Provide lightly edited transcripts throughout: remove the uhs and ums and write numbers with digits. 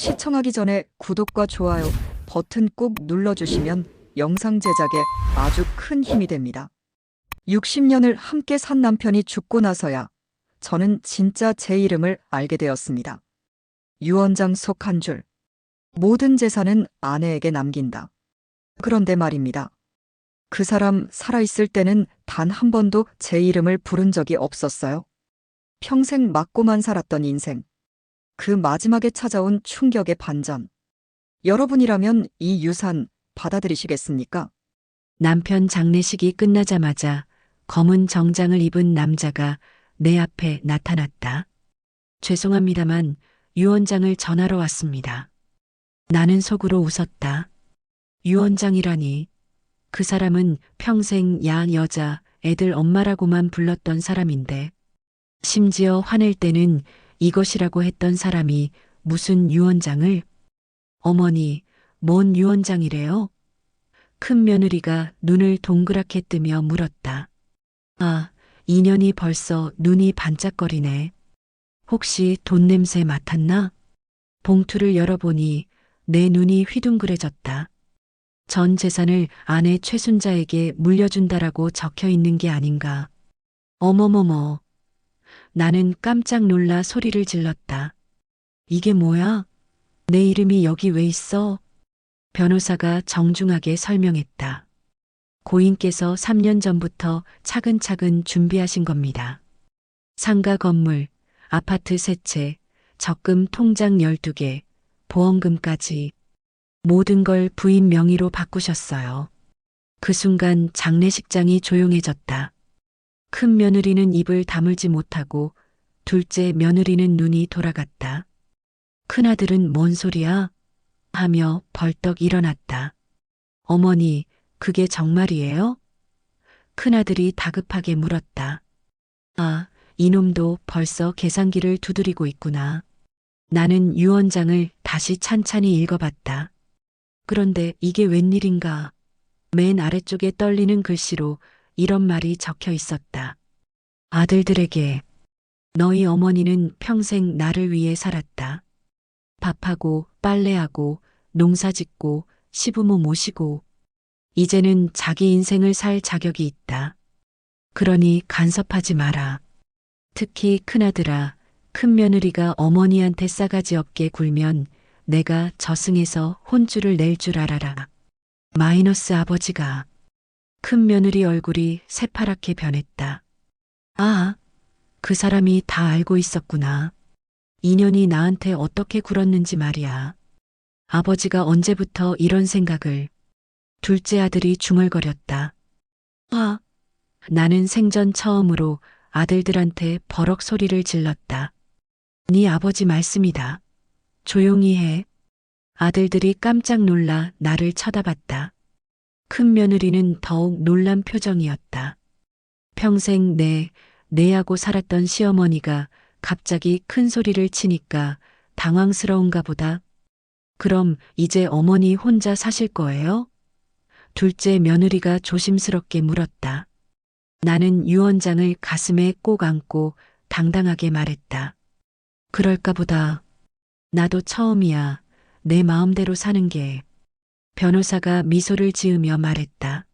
시청하기 전에 구독과 좋아요 버튼 꼭 눌러주시면 영상 제작에 아주 큰 힘이 됩니다. 60년을 함께 산 남편이 죽고 나서야 저는 진짜 제 이름을 알게 되었습니다. 유언장 속 한 줄. 모든 재산은 아내에게 남긴다. 그런데 말입니다. 그 사람 살아있을 때는 단 한 번도 제 이름을 부른 적이 없었어요. 평생 맞고만 살았던 인생. 그 마지막에 찾아온 충격의 반전. 여러분이라면 이 유산 받아들이시겠습니까? 남편 장례식이 끝나자마자 검은 정장을 입은 남자가 내 앞에 나타났다. 죄송합니다만 유언장을 전하러 왔습니다. 나는 속으로 웃었다. 유언장이라니. 그 사람은 평생 야 여자 애들 엄마라고만 불렀던 사람인데 심지어 화낼 때는 이것이라고 했던 사람이 무슨 유언장을? 어머니, 뭔 유언장이래요? 큰 며느리가 눈을 동그랗게 뜨며 물었다. 아, 인연이 벌써 눈이 반짝거리네. 혹시 돈 냄새 맡았나? 봉투를 열어보니 내 눈이 휘둥그레졌다. 전 재산을 아내 최순자에게 물려준다라고 적혀 있는 게 아닌가. 어머머머. 나는 깜짝 놀라 소리를 질렀다. 이게 뭐야? 내 이름이 여기 왜 있어? 변호사가 정중하게 설명했다. 고인께서 3년 전부터 차근차근 준비하신 겁니다. 상가 건물, 아파트 3채, 적금 통장 12개, 보험금까지 모든 걸 부인 명의로 바꾸셨어요. 그 순간 장례식장이 조용해졌다. 큰 며느리는 입을 다물지 못하고 둘째 며느리는 눈이 돌아갔다. 큰아들은 뭔 소리야? 하며 벌떡 일어났다. 어머니, 그게 정말이에요? 큰아들이 다급하게 물었다. 아, 이놈도 벌써 계산기를 두드리고 있구나. 나는 유언장을 다시 찬찬히 읽어봤다. 그런데 이게 웬일인가? 맨 아래쪽에 떨리는 글씨로 이런 말이 적혀 있었다. 아들들에게 너희 어머니는 평생 나를 위해 살았다. 밥하고 빨래하고 농사짓고 시부모 모시고 이제는 자기 인생을 살 자격이 있다. 그러니 간섭하지 마라. 특히 큰아들아, 큰며느리가 어머니한테 싸가지 없게 굴면 내가 저승에서 혼쭐을 낼 줄 알아라. 마이너스 아버지가. 큰며느리 얼굴이 새파랗게 변했다. 아, 그 사람이 다 알고 있었구나. 인연이 나한테 어떻게 굴었는지 말이야. 아버지가 언제부터 이런 생각을. 둘째 아들이 중얼거렸다. 아, 나는 생전 처음으로 아들들한테 버럭 소리를 질렀다. 네 아버지 말씀이다. 조용히 해. 아들들이 깜짝 놀라 나를 쳐다봤다. 큰 며느리는 더욱 놀란 표정이었다. 평생 내하고 살았던 시어머니가 갑자기 큰 소리를 치니까 당황스러운가 보다. 그럼 이제 어머니 혼자 사실 거예요? 둘째 며느리가 조심스럽게 물었다. 나는 유언장을 가슴에 꼭 안고 당당하게 말했다. 그럴까 보다. 나도 처음이야. 내 마음대로 사는 게. 변호사가 미소를 지으며 말했다.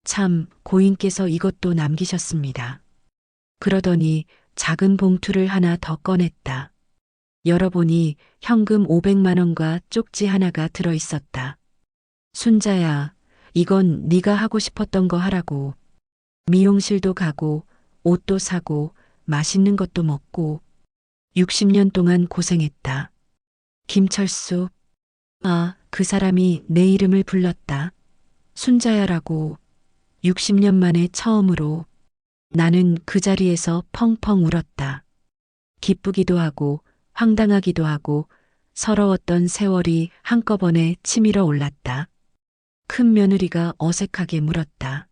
참, 고인께서 이것도 남기셨습니다. 그러더니 작은 봉투를 하나 더 꺼냈다. 열어보니 현금 500만 원과 쪽지 하나가 들어 있었다. 순자야, 이건 네가 하고 싶었던 거 하라고. 미용실도 가고 옷도 사고 맛있는 것도 먹고 60년 동안 고생했다. 김철수. 아, 그 사람이 내 이름을 불렀다. 순자야라고. 60년 만에 처음으로. 나는 그 자리에서 펑펑 울었다. 기쁘기도 하고 황당하기도 하고 서러웠던 세월이 한꺼번에 치밀어 올랐다. 큰 며느리가 어색하게 물었다.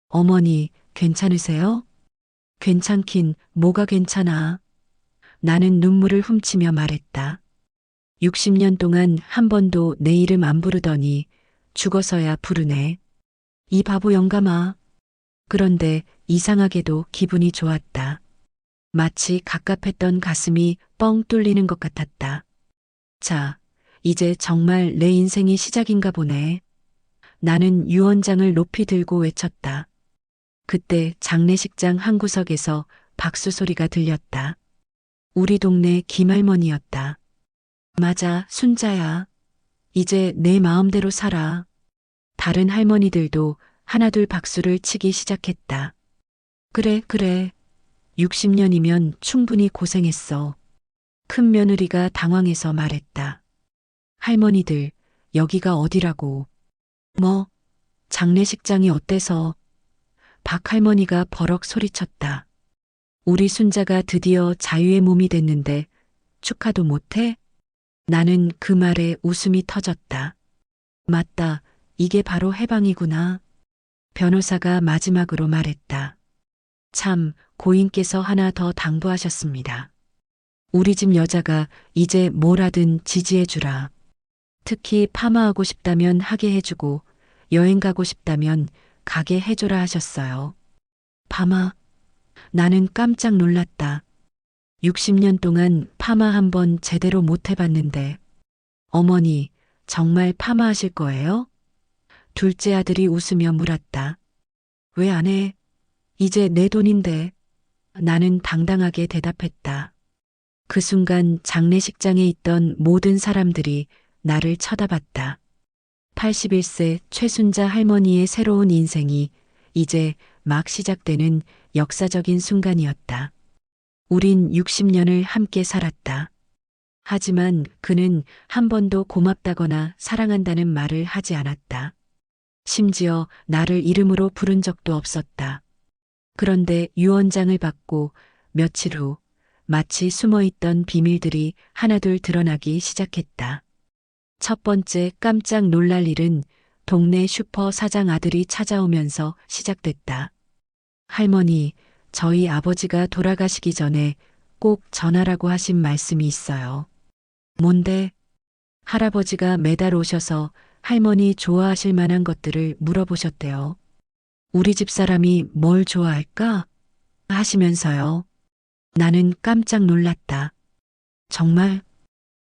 어머니, 괜찮으세요? 괜찮긴 뭐가 괜찮아. 나는 눈물을 훔치며 말했다. 60년 동안 한 번도 내 이름 안 부르더니 죽어서야 부르네. 이 바보 영감아. 그런데 이상하게도 기분이 좋았다. 마치 갑갑했던 가슴이 뻥 뚫리는 것 같았다. 자, 이제 정말 내 인생이 시작인가 보네. 나는 유언장을 높이 들고 외쳤다. 그때 장례식장 한 구석에서 박수 소리가 들렸다. 우리 동네 김할머니였다. 맞아, 순자야. 이제 내 마음대로 살아. 다른 할머니들도 하나둘 박수를 치기 시작했다. 그래, 그래. 60년이면 충분히 고생했어. 큰 며느리가 당황해서 말했다. 할머니들, 여기가 어디라고. 뭐, 장례식장이 어때서? 박 할머니가 버럭 소리쳤다. 우리 순자가 드디어 자유의 몸이 됐는데 축하도 못해? 나는 그 말에 웃음이 터졌다. 맞다. 이게 바로 해방이구나. 변호사가 마지막으로 말했다. 참, 고인께서 하나 더 당부하셨습니다. 우리 집 여자가 이제 뭘 하든 지지해주라. 특히 파마하고 싶다면 하게 해주고 여행 가고 싶다면 가게 해줘라 하셨어요. 파마? 나는 깜짝 놀랐다. 60년 동안 파마 한 번 제대로 못 해봤는데. 어머니, 정말 파마하실 거예요? 둘째 아들이 웃으며 물었다. 왜 안 해? 이제 내 돈인데. 나는 당당하게 대답했다. 그 순간 장례식장에 있던 모든 사람들이 나를 쳐다봤다. 81세 최순자 할머니의 새로운 인생이 이제 막 시작되는 역사적인 순간이었다. 우린 60년을 함께 살았다. 하지만 그는 한 번도 고맙다거나 사랑한다는 말을 하지 않았다. 심지어 나를 이름으로 부른 적도 없었다. 그런데 유언장을 받고 며칠 후 마치 숨어있던 비밀들이 하나둘 드러나기 시작했다. 첫 번째 깜짝 놀랄 일은 동네 슈퍼 사장 아들이 찾아오면서 시작됐다. 할머니, 저희 아버지가 돌아가시기 전에 꼭 전하라고 하신 말씀이 있어요. 뭔데? 할아버지가 매달 오셔서 할머니 좋아하실 만한 것들을 물어보셨대요. 우리 집 사람이 뭘 좋아할까? 하시면서요. 나는 깜짝 놀랐다. 정말?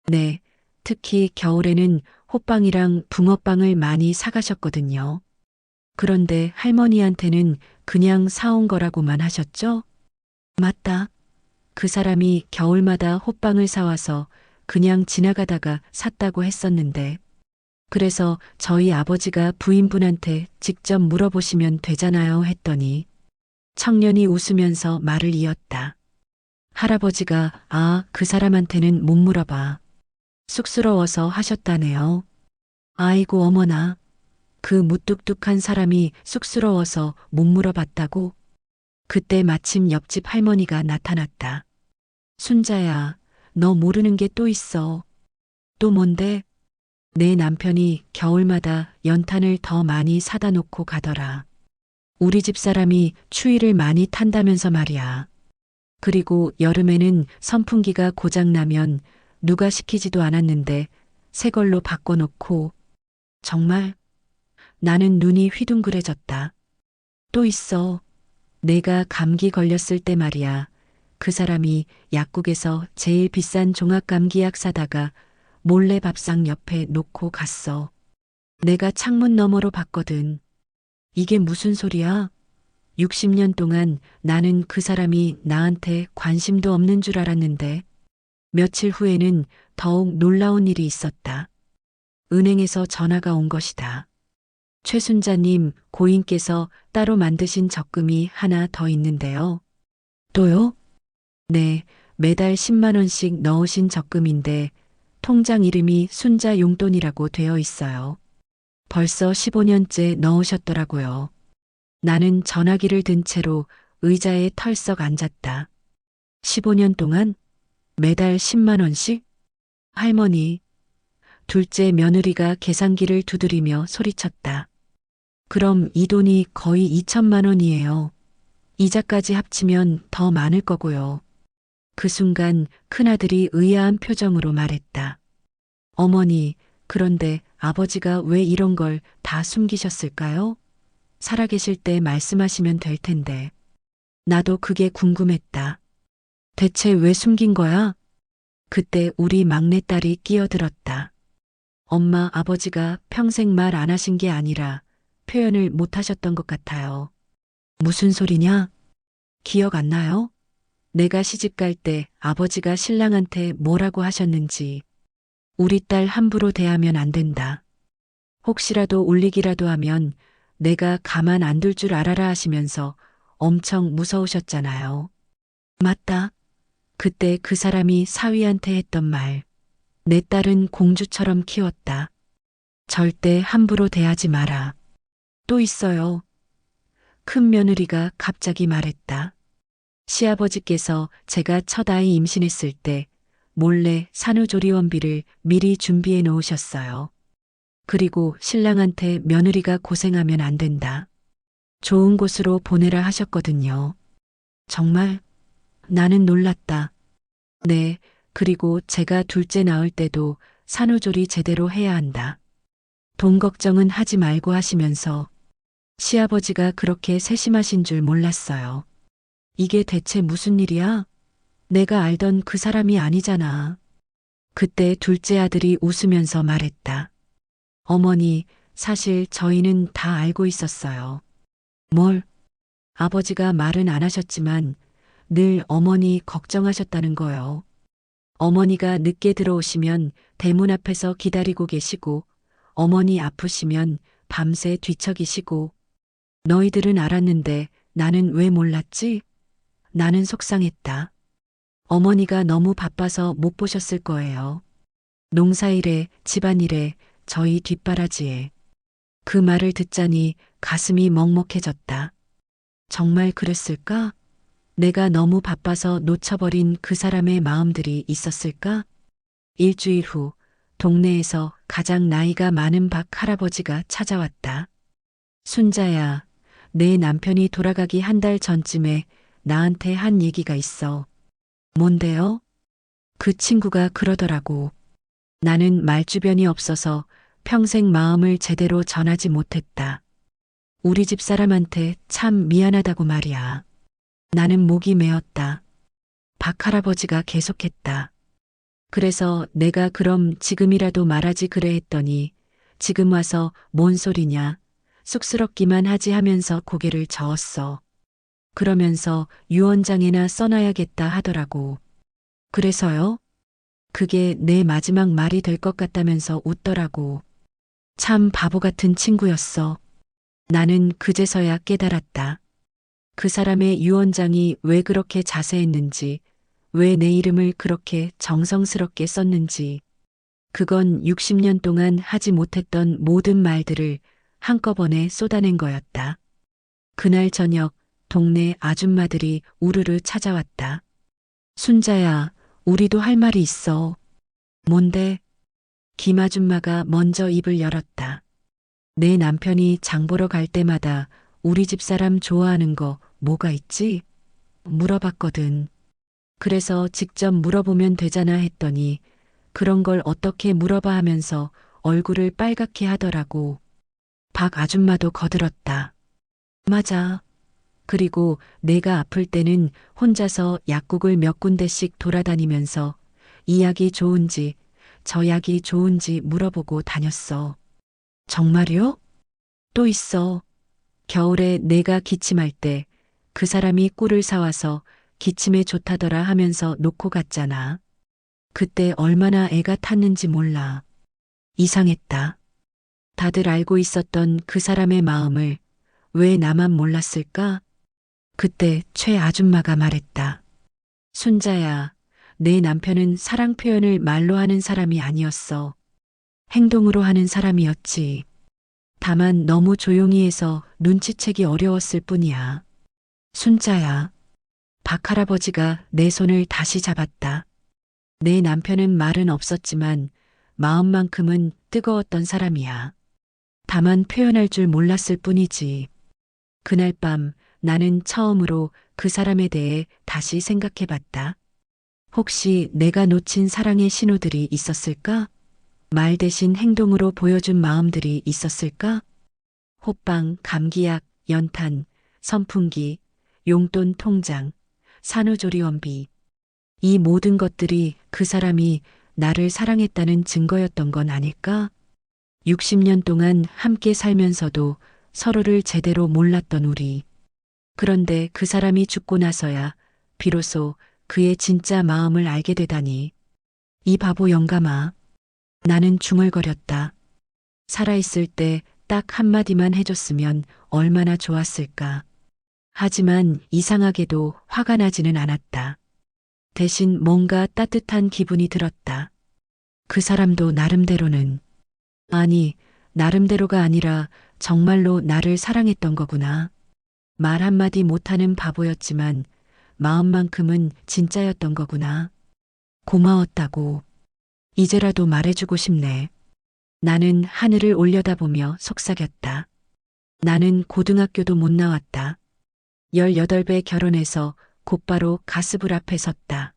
네, 특히 겨울에는 호빵이랑 붕어빵을 많이 사가셨거든요. 그런데 할머니한테는 그냥 사온 거라고만 하셨죠? 맞다. 그 사람이 겨울마다 호빵을 사와서 그냥 지나가다가 샀다고 했었는데. 그래서 저희 아버지가 부인분한테 직접 물어보시면 되잖아요 했더니 청년이 웃으면서 말을 이었다. 할아버지가 그 사람한테는 못 물어봐. 쑥스러워서 하셨다네요. 아이고 어머나. 그 무뚝뚝한 사람이 쑥스러워서 못 물어봤다고? 그때 마침 옆집 할머니가 나타났다. 순자야, 너 모르는 게 또 있어. 또 뭔데? 내 남편이 겨울마다 연탄을 더 많이 사다 놓고 가더라. 우리 집 사람이 추위를 많이 탄다면서 말이야. 그리고 여름에는 선풍기가 고장나면 누가 시키지도 않았는데 새 걸로 바꿔놓고. 정말? 나는 눈이 휘둥그레졌다. 또 있어. 내가 감기 걸렸을 때 말이야. 그 사람이 약국에서 제일 비싼 종합감기약 사다가 몰래 밥상 옆에 놓고 갔어. 내가 창문 너머로 봤거든. 이게 무슨 소리야? 60년 동안 나는 그 사람이 나한테 관심도 없는 줄 알았는데 며칠 후에는 더욱 놀라운 일이 있었다. 은행에서 전화가 온 것이다. 최순자님, 고인께서 따로 만드신 적금이 하나 더 있는데요. 또요? 네, 매달 10만 원씩 넣으신 적금인데 통장 이름이 순자 용돈이라고 되어 있어요. 벌써 15년째 넣으셨더라고요. 나는 전화기를 든 채로 의자에 털썩 앉았다. 15년 동안 매달 10만 원씩? 할머니. 둘째 며느리가 계산기를 두드리며 소리쳤다. 그럼 이 돈이 거의 2천만 원이에요. 이자까지 합치면 더 많을 거고요. 그 순간 큰아들이 의아한 표정으로 말했다. 어머니, 그런데 아버지가 왜 이런 걸 다 숨기셨을까요? 살아계실 때 말씀하시면 될 텐데. 나도 그게 궁금했다. 대체 왜 숨긴 거야? 그때 우리 막내딸이 끼어들었다. 엄마, 아버지가 평생 말 안 하신 게 아니라 표현을 못 하셨던 것 같아요. 무슨 소리냐? 기억 안 나요? 내가 시집 갈 때 아버지가 신랑한테 뭐라고 하셨는지. 우리 딸 함부로 대하면 안 된다. 혹시라도 울리기라도 하면 내가 가만 안 둘 줄 알아라 하시면서 엄청 무서우셨잖아요. 맞다. 그때 그 사람이 사위한테 했던 말. 내 딸은 공주처럼 키웠다. 절대 함부로 대하지 마라. 또 있어요. 큰 며느리가 갑자기 말했다. 시아버지께서 제가 첫 아이 임신했을 때 몰래 산후조리원비를 미리 준비해 놓으셨어요. 그리고 신랑한테 며느리가 고생하면 안 된다. 좋은 곳으로 보내라 하셨거든요. 정말 나는 놀랐다. 네, 그리고 제가 둘째 낳을 때도 산후조리 제대로 해야 한다. 돈 걱정은 하지 말고 하시면서 시아버지가 그렇게 세심하신 줄 몰랐어요. 이게 대체 무슨 일이야? 내가 알던 그 사람이 아니잖아. 그때 둘째 아들이 웃으면서 말했다. 어머니, 사실 저희는 다 알고 있었어요. 뭘? 아버지가 말은 안 하셨지만 늘 어머니 걱정하셨다는 거요. 어머니가 늦게 들어오시면 대문 앞에서 기다리고 계시고 어머니 아프시면 밤새 뒤척이시고 너희들은 알았는데 나는 왜 몰랐지? 나는 속상했다. 어머니가 너무 바빠서 못 보셨을 거예요. 농사일에, 집안일에, 저희 뒷바라지에. 그 말을 듣자니 가슴이 먹먹해졌다. 정말 그랬을까? 내가 너무 바빠서 놓쳐버린 그 사람의 마음들이 있었을까? 일주일 후 동네에서 가장 나이가 많은 박 할아버지가 찾아왔다. 순자야, 내 남편이 돌아가기 한 달 전쯤에 나한테 한 얘기가 있어. 뭔데요? 그 친구가 그러더라고. 나는 말주변이 없어서 평생 마음을 제대로 전하지 못했다. 우리 집 사람한테 참 미안하다고 말이야. 나는 목이 메었다. 박 할아버지가 계속했다. 그래서 내가 그럼 지금이라도 말하지 그래 했더니 지금 와서 뭔 소리냐, 쑥스럽기만 하지 하면서 고개를 저었어. 그러면서 유언장에나 써놔야겠다 하더라고. 그래서요? 그게 내 마지막 말이 될 것 같다면서 웃더라고. 참 바보 같은 친구였어. 나는 그제서야 깨달았다. 그 사람의 유언장이 왜 그렇게 자세했는지, 왜 내 이름을 그렇게 정성스럽게 썼는지, 그건 60년 동안 하지 못했던 모든 말들을 한꺼번에 쏟아낸 거였다. 그날 저녁 동네 아줌마들이 우르르 찾아왔다. 순자야, 우리도 할 말이 있어. 뭔데? 김 아줌마가 먼저 입을 열었다. 내 남편이 장 보러 갈 때마다 우리 집 사람 좋아하는 거 뭐가 있지? 물어봤거든. 그래서 직접 물어보면 되잖아 했더니 그런 걸 어떻게 물어봐 하면서 얼굴을 빨갛게 하더라고. 박 아줌마도 거들었다. 맞아. 그리고 내가 아플 때는 혼자서 약국을 몇 군데씩 돌아다니면서 이 약이 좋은지 저 약이 좋은지 물어보고 다녔어. 정말요? 또 있어. 겨울에 내가 기침할 때 그 사람이 꿀을 사와서 기침에 좋다더라 하면서 놓고 갔잖아. 그때 얼마나 애가 탔는지 몰라. 이상했다. 다들 알고 있었던 그 사람의 마음을 왜 나만 몰랐을까? 그때 최 아줌마가 말했다. 순자야, 내 남편은 사랑 표현을 말로 하는 사람이 아니었어. 행동으로 하는 사람이었지. 다만 너무 조용히 해서 눈치채기 어려웠을 뿐이야. 순자야. 박 할아버지가 내 손을 다시 잡았다. 내 남편은 말은 없었지만 마음만큼은 뜨거웠던 사람이야. 다만 표현할 줄 몰랐을 뿐이지. 그날 밤 나는 처음으로 그 사람에 대해 다시 생각해 봤다. 혹시 내가 놓친 사랑의 신호들이 있었을까? 말 대신 행동으로 보여준 마음들이 있었을까? 호빵, 감기약, 연탄, 선풍기, 용돈 통장, 산후조리원비. 이 모든 것들이 그 사람이 나를 사랑했다는 증거였던 건 아닐까? 60년 동안 함께 살면서도 서로를 제대로 몰랐던 우리. 그런데 그 사람이 죽고 나서야 비로소 그의 진짜 마음을 알게 되다니. 이 바보 영감아. 나는 중얼거렸다. 살아있을 때 딱 한마디만 해줬으면 얼마나 좋았을까. 하지만 이상하게도 화가 나지는 않았다. 대신 뭔가 따뜻한 기분이 들었다. 그 사람도 나름대로는, 아니, 나름대로가 아니라 정말로 나를 사랑했던 거구나. 말 한마디 못하는 바보였지만 마음만큼은 진짜였던 거구나. 고마웠다고. 이제라도 말해주고 싶네. 나는 하늘을 올려다보며 속삭였다. 나는 고등학교도 못 나왔다. 18배 결혼해서 곧바로 가스불 앞에 섰다.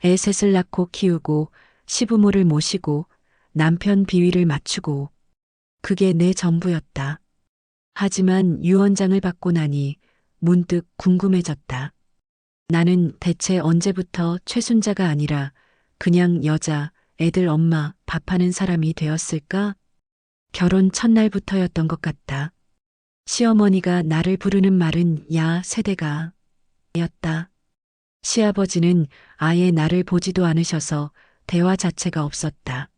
애 셋을 낳고 키우고 시부모를 모시고 남편 비위를 맞추고 그게 내 전부였다. 하지만 유언장을 받고 나니 문득 궁금해졌다. 나는 대체 언제부터 최순자가 아니라 그냥 여자, 애들 엄마, 밥하는 사람이 되었을까? 결혼 첫날부터였던 것 같다. 시어머니가 나를 부르는 말은 야, 세대가 였다. 시아버지는 아예 나를 보지도 않으셔서 대화 자체가 없었다.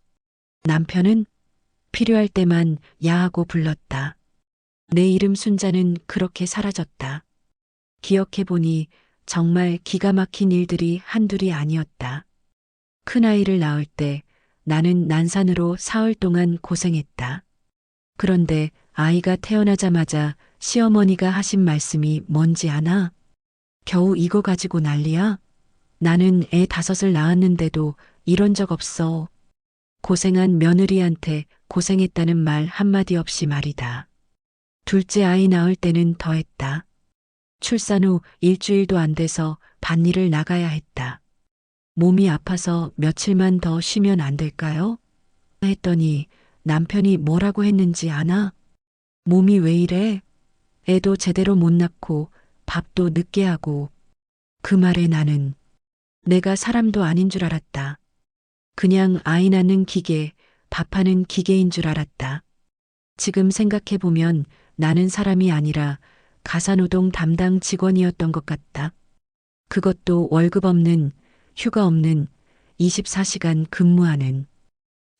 남편은 필요할 때만 야하고 불렀다. 내 이름 순자는 그렇게 사라졌다. 기억해보니 정말 기가 막힌 일들이 한둘이 아니었다. 큰아이를 낳을 때 나는 난산으로 사흘 동안 고생했다. 그런데 아이가 태어나자마자 시어머니가 하신 말씀이 뭔지 아나? 겨우 이거 가지고 난리야? 나는 애 5을 낳았는데도 이런 적 없어. 고생한 며느리한테 고생했다는 말 한마디 없이 말이다. 둘째 아이 낳을 때는 더했다. 출산 후 일주일도 안 돼서 밭일을 나가야 했다. 몸이 아파서 며칠만 더 쉬면 안 될까요? 했더니 남편이 뭐라고 했는지 아나? 몸이 왜 이래? 애도 제대로 못 낳고 밥도 늦게 하고. 그 말에 나는 내가 사람도 아닌 줄 알았다. 그냥 아이 낳는 기계, 밥하는 기계인 줄 알았다. 지금 생각해보면 나는 사람이 아니라 가사노동 담당 직원이었던 것 같다. 그것도 월급 없는, 휴가 없는 24시간 근무하는.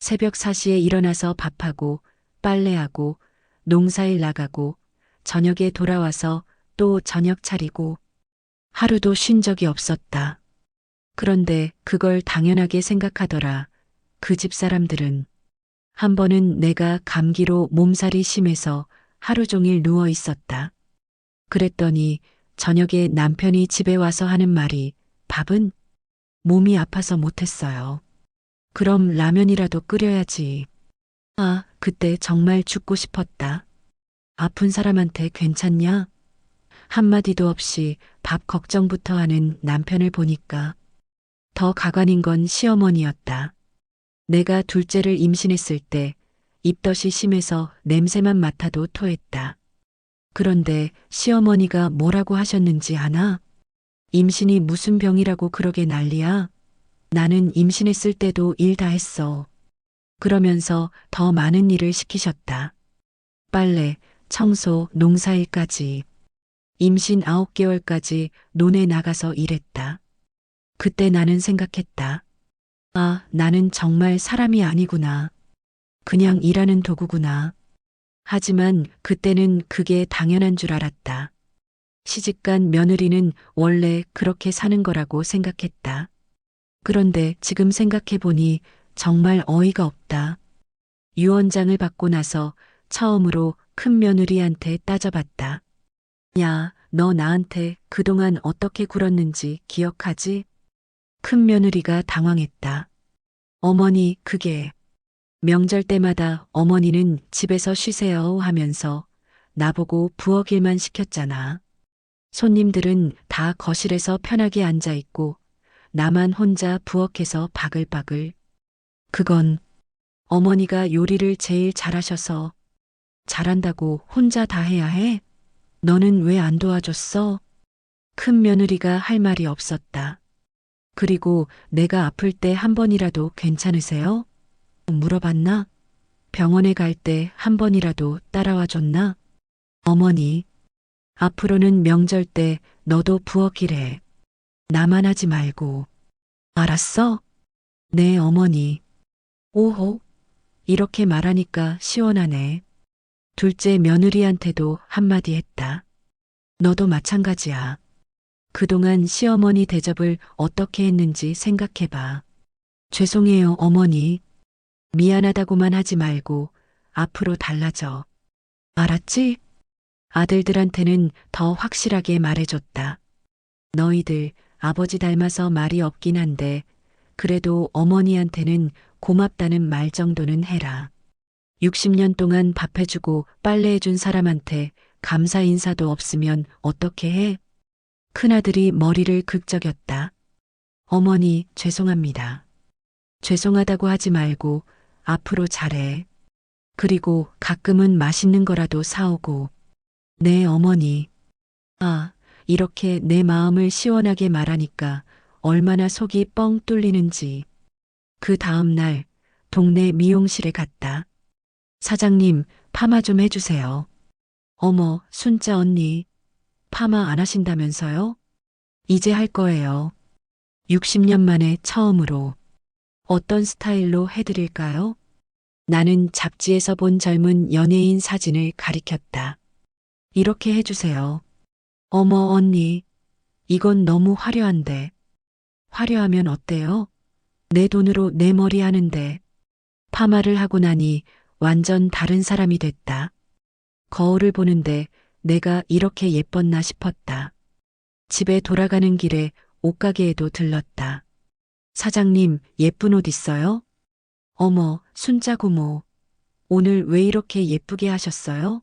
새벽 4시에 일어나서 밥하고 빨래하고 농사일 나가고 저녁에 돌아와서 또 저녁 차리고 하루도 쉰 적이 없었다. 그런데 그걸 당연하게 생각하더라. 그 집 사람들은. 한 번은 내가 감기로 몸살이 심해서 하루 종일 누워 있었다. 그랬더니 저녁에 남편이 집에 와서 하는 말이 밥은? 몸이 아파서 못했어요. 그럼 라면이라도 끓여야지. 아, 그때 정말 죽고 싶었다. 아픈 사람한테 괜찮냐? 한마디도 없이 밥 걱정부터 하는 남편을 보니까 더 가관인 건 시어머니였다. 내가 둘째를 임신했을 때 입덧이 심해서 냄새만 맡아도 토했다. 그런데 시어머니가 뭐라고 하셨는지 아나? 임신이 무슨 병이라고 그러게 난리야? 나는 임신했을 때도 일 다 했어. 그러면서 더 많은 일을 시키셨다. 빨래, 청소, 농사일까지. 임신 9개월까지 논에 나가서 일했다. 그때 나는 생각했다. 아, 나는 정말 사람이 아니구나. 그냥 일하는 도구구나. 하지만 그때는 그게 당연한 줄 알았다. 시집간 며느리는 원래 그렇게 사는 거라고 생각했다. 그런데 지금 생각해보니 정말 어이가 없다. 유언장을 받고 나서 처음으로 큰 며느리한테 따져봤다. 야, 너 나한테 그동안 어떻게 굴었는지 기억하지? 큰 며느리가 당황했다. 어머니, 그게 명절 때마다 어머니는 집에서 쉬세요 하면서 나보고 부엌 일만 시켰잖아. 손님들은 다 거실에서 편하게 앉아 있고 나만 혼자 부엌에서 바글바글. 그건 어머니가 요리를 제일 잘하셔서. 잘한다고 혼자 다 해야 해? 너는 왜 안 도와줬어? 큰 며느리가 할 말이 없었다. 그리고 내가 아플 때 한 번이라도 괜찮으세요? 물어봤나? 병원에 갈 때 한 번이라도 따라와 줬나? 어머니, 앞으로는 명절 때 너도 부엌일해. 나만 하지 말고. 알았어? 네, 어머니. 오호, 이렇게 말하니까 시원하네. 둘째 며느리한테도 한마디 했다. 너도 마찬가지야. 그동안 시어머니 대접을 어떻게 했는지 생각해봐. 죄송해요, 어머니. 미안하다고만 하지 말고 앞으로 달라져. 알았지? 아들들한테는 더 확실하게 말해줬다. 너희들 아버지 닮아서 말이 없긴 한데 그래도 어머니한테는 고맙다는 말 정도는 해라. 60년 동안 밥해주고 빨래해준 사람한테 감사 인사도 없으면 어떻게 해? 큰아들이 머리를 극적였다. 어머니, 죄송합니다. 죄송하다고 하지 말고 앞으로 잘해. 그리고 가끔은 맛있는 거라도 사오고. 네, 어머니. 아, 이렇게 내 마음을 시원하게 말하니까 얼마나 속이 뻥 뚫리는지. 그 다음 날 동네 미용실에 갔다. 사장님, 파마 좀 해주세요. 어머, 순자 언니. 파마 안 하신다면서요? 이제 할 거예요. 60년 만에 처음으로. 어떤 스타일로 해드릴까요? 나는 잡지에서 본 젊은 연예인 사진을 가리켰다. 이렇게 해주세요. 어머, 언니. 이건 너무 화려한데. 화려하면 어때요? 내 돈으로 내 머리 하는데. 파마를 하고 나니 완전 다른 사람이 됐다. 거울을 보는데 내가 이렇게 예뻤나 싶었다. 집에 돌아가는 길에 옷가게에도 들렀다. 사장님, 예쁜 옷 있어요? 어머, 순자 고모. 오늘 왜 이렇게 예쁘게 하셨어요?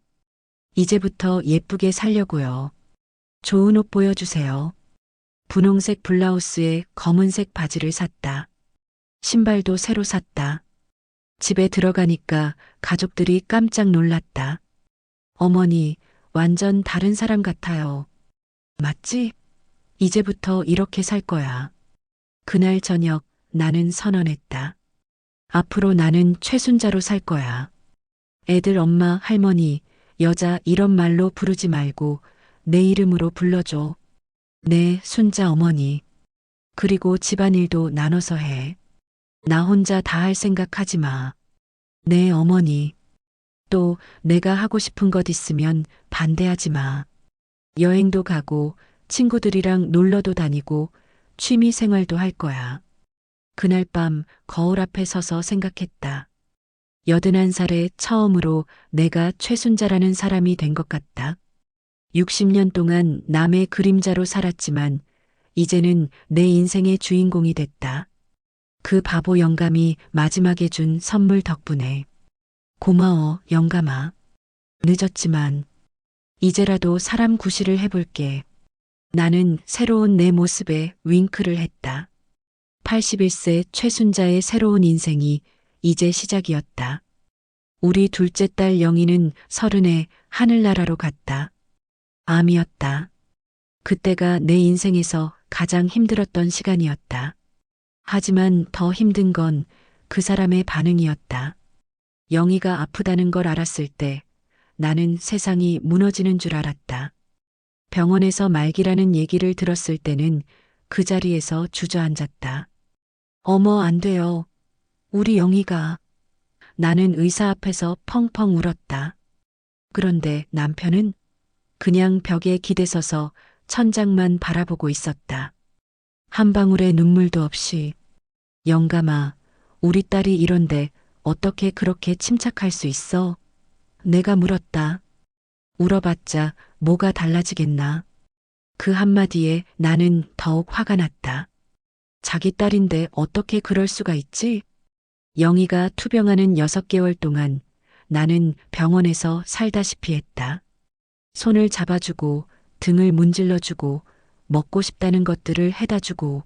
이제부터 예쁘게 살려고요. 좋은 옷 보여주세요. 분홍색 블라우스에 검은색 바지를 샀다. 신발도 새로 샀다. 집에 들어가니까 가족들이 깜짝 놀랐다. 어머니, 완전 다른 사람 같아요. 맞지? 이제부터 이렇게 살 거야. 그날 저녁 나는 선언했다. 앞으로 나는 최순자로 살 거야. 애들 엄마, 할머니, 여자 이런 말로 부르지 말고 내 이름으로 불러줘. 네, 순자 어머니. 그리고 집안일도 나눠서 해. 나 혼자 다 할 생각 하지 마. 네, 어머니. 또 내가 하고 싶은 것 있으면 반대하지 마. 여행도 가고 친구들이랑 놀러도 다니고 취미 생활도 할 거야. 그날 밤 거울 앞에 서서 생각했다. 81살에 처음으로 내가 최순자라는 사람이 된 것 같다. 60년 동안 남의 그림자로 살았지만 이제는 내 인생의 주인공이 됐다. 그 바보 영감이 마지막에 준 선물 덕분에. 고마워, 영감아. 늦었지만 이제라도 사람 구실을 해볼게. 나는 새로운 내 모습에 윙크를 했다. 81세 최순자의 새로운 인생이 이제 시작이었다. 우리 둘째 딸 영희는 30에 하늘나라로 갔다. 암이었다. 그때가 내 인생에서 가장 힘들었던 시간이었다. 하지만 더 힘든 건 그 사람의 반응이었다. 영희가 아프다는 걸 알았을 때 나는 세상이 무너지는 줄 알았다. 병원에서 말기라는 얘기를 들었을 때는 그 자리에서 주저앉았다. 어머, 안 돼요. 우리 영희가. 나는 의사 앞에서 펑펑 울었다. 그런데 남편은 그냥 벽에 기대서서 천장만 바라보고 있었다. 한 방울의 눈물도 없이. 영감아, 우리 딸이 이런데 어떻게 그렇게 침착할 수 있어? 내가 물었다. 울어봤자 뭐가 달라지겠나. 그 한마디에 나는 더욱 화가 났다. 자기 딸인데 어떻게 그럴 수가 있지? 영희가 투병하는 6개월 동안 나는 병원에서 살다시피 했다. 손을 잡아주고 등을 문질러주고 먹고 싶다는 것들을 해다주고.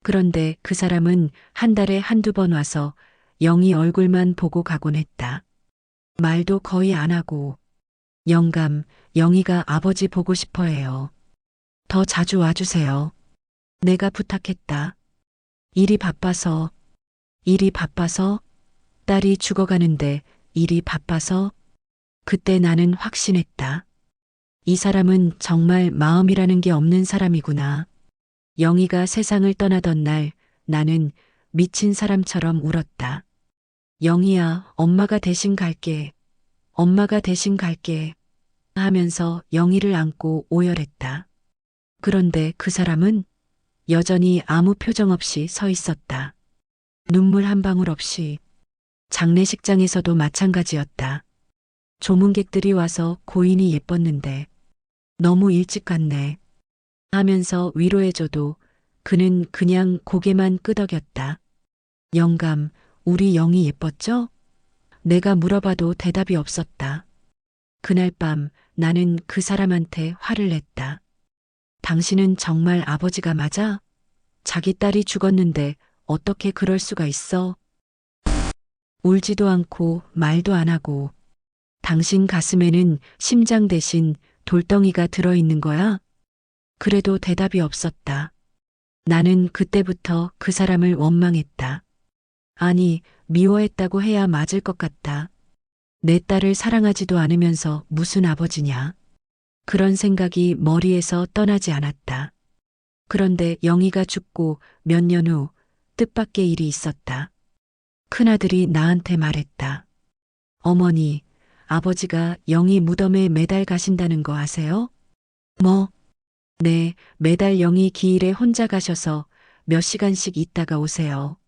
그런데 그 사람은 한 달에 한두 번 와서 영희 얼굴만 보고 가곤 했다. 말도 거의 안 하고. 영감, 영희가 아버지 보고 싶어 해요. 더 자주 와주세요. 내가 부탁했다. 일이 바빠서 딸이 죽어가는데 일이 바빠서. 그때 나는 확신했다. 이 사람은 정말 마음이라는 게 없는 사람이구나. 영희가 세상을 떠나던 날 나는 미친 사람처럼 울었다. 영희야, 엄마가 대신 갈게. 엄마가 대신 갈게. 하면서 영희를 안고 오열했다. 그런데 그 사람은 여전히 아무 표정 없이 서 있었다. 눈물 한 방울 없이. 장례식장에서도 마찬가지였다. 조문객들이 와서 고인이 예뻤는데 너무 일찍 갔네 하면서 위로해줘도 그는 그냥 고개만 끄덕였다. 영감, 우리 영희 예뻤죠? 내가 물어봐도 대답이 없었다. 그날 밤 나는 그 사람한테 화를 냈다. 당신은 정말 아버지가 맞아? 자기 딸이 죽었는데 어떻게 그럴 수가 있어? 울지도 않고 말도 안 하고 당신 가슴에는 심장 대신 돌덩이가 들어있는 거야? 그래도 대답이 없었다. 나는 그때부터 그 사람을 원망했다. 아니, 미워했다고 해야 맞을 것 같다. 내 딸을 사랑하지도 않으면서 무슨 아버지냐. 그런 생각이 머리에서 떠나지 않았다. 그런데 영희가 죽고 몇 년 후 뜻밖의 일이 있었다. 큰아들이 나한테 말했다. 어머니, 아버지가 영희 무덤에 매달 가신다는 거 아세요? 뭐? 네, 매달 영희 기일에 혼자 가셔서 몇 시간씩 있다가 오세요.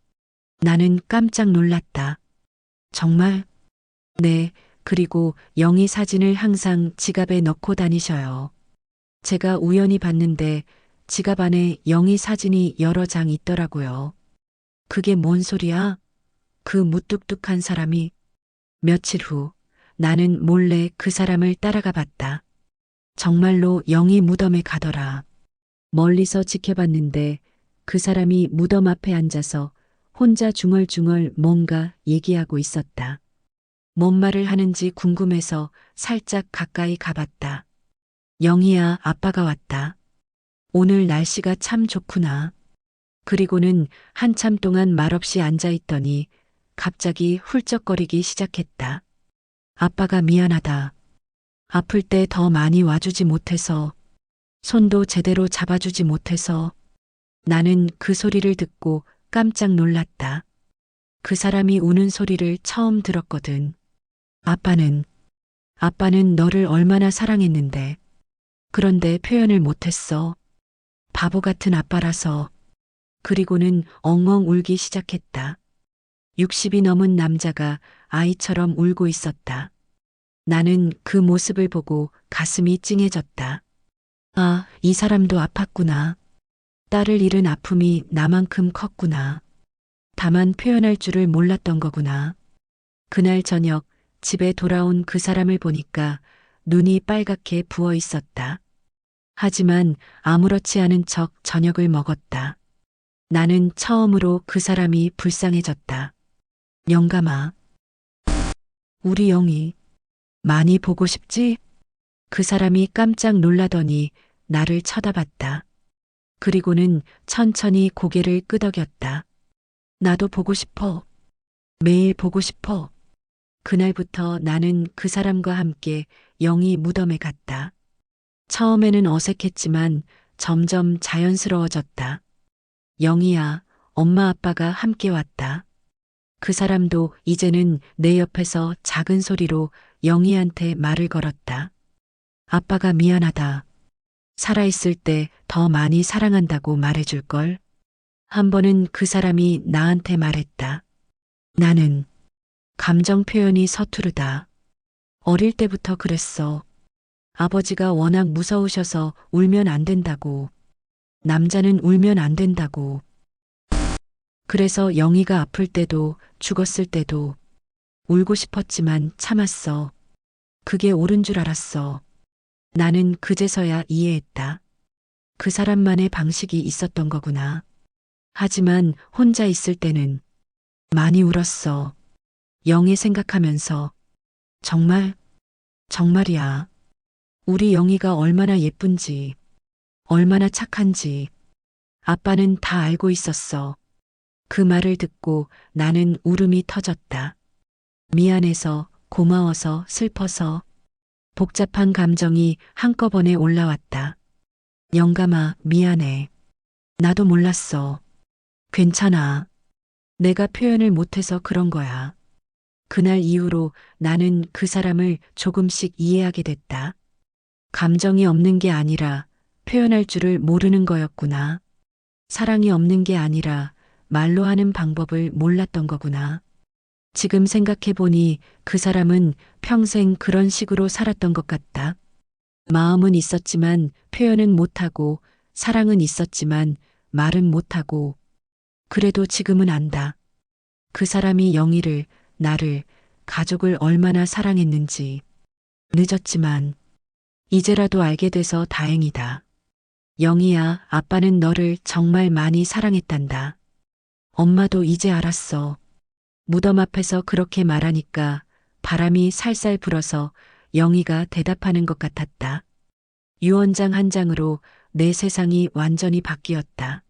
나는 깜짝 놀랐다. 정말? 네, 그리고 영희 사진을 항상 지갑에 넣고 다니셔요. 제가 우연히 봤는데 지갑 안에 영희 사진이 여러 장 있더라고요. 그게 뭔 소리야? 그 무뚝뚝한 사람이. 며칠 후 나는 몰래 그 사람을 따라가 봤다. 정말로 영희 무덤에 가더라. 멀리서 지켜봤는데 그 사람이 무덤 앞에 앉아서 혼자 중얼중얼 뭔가 얘기하고 있었다. 뭔 말을 하는지 궁금해서 살짝 가까이 가봤다. 영희야, 아빠가 왔다. 오늘 날씨가 참 좋구나. 그리고는 한참 동안 말없이 앉아있더니 갑자기 훌쩍거리기 시작했다. 아빠가 미안하다. 아플 때 더 많이 와주지 못해서, 손도 제대로 잡아주지 못해서. 나는 그 소리를 듣고 깜짝 놀랐다. 그 사람이 우는 소리를 처음 들었거든. 아빠는 너를 얼마나 사랑했는데. 그런데 표현을 못했어. 바보 같은 아빠라서. 그리고는 엉엉 울기 시작했다. 60이 넘은 남자가 아이처럼 울고 있었다. 나는 그 모습을 보고 가슴이 찡해졌다. 아, 이 사람도 아팠구나. 딸을 잃은 아픔이 나만큼 컸구나. 다만 표현할 줄을 몰랐던 거구나. 그날 저녁 집에 돌아온 그 사람을 보니까 눈이 빨갛게 부어 있었다. 하지만 아무렇지 않은 척 저녁을 먹었다. 나는 처음으로 그 사람이 불쌍해졌다. 영감아. 우리 영희. 많이 보고 싶지? 그 사람이 깜짝 놀라더니 나를 쳐다봤다. 그리고는 천천히 고개를 끄덕였다. 나도 보고 싶어. 매일 보고 싶어. 그날부터 나는 그 사람과 함께 영희 무덤에 갔다. 처음에는 어색했지만 점점 자연스러워졌다. 영희야, 엄마 아빠가 함께 왔다. 그 사람도 이제는 내 옆에서 작은 소리로 영희한테 말을 걸었다. 아빠가 미안하다. 살아있을 때 더 많이 사랑한다고 말해줄걸. 한 번은 그 사람이 나한테 말했다. 나는 감정 표현이 서투르다. 어릴 때부터 그랬어. 아버지가 워낙 무서우셔서 울면 안 된다고. 남자는 울면 안 된다고. 그래서 영희가 아플 때도 죽었을 때도 울고 싶었지만 참았어. 그게 옳은 줄 알았어. 나는 그제서야 이해했다. 그 사람만의 방식이 있었던 거구나. 하지만 혼자 있을 때는 많이 울었어. 영희 생각하면서. 정말이야. 우리 영희가 얼마나 예쁜지, 얼마나 착한지 아빠는 다 알고 있었어. 그 말을 듣고 나는 울음이 터졌다. 미안해서 고마워서, 슬퍼서 복잡한 감정이 한꺼번에 올라왔다. 영감아, 미안해. 나도 몰랐어. 괜찮아. 내가 표현을 못해서 그런 거야. 그날 이후로 나는 그 사람을 조금씩 이해하게 됐다. 감정이 없는 게 아니라 표현할 줄을 모르는 거였구나. 사랑이 없는 게 아니라 말로 하는 방법을 몰랐던 거구나. 지금 생각해보니 그 사람은 평생 그런 식으로 살았던 것 같다. 마음은 있었지만 표현은 못하고, 사랑은 있었지만 말은 못하고. 그래도 지금은 안다. 그 사람이 영희를, 나를, 가족을 얼마나 사랑했는지. 늦었지만 이제라도 알게 돼서 다행이다. 영희야, 아빠는 너를 정말 많이 사랑했단다. 엄마도 이제 알았어. 무덤 앞에서 그렇게 말하니까 바람이 살살 불어서 영희가 대답하는 것 같았다. 유언장 한 장으로 내 세상이 완전히 바뀌었다.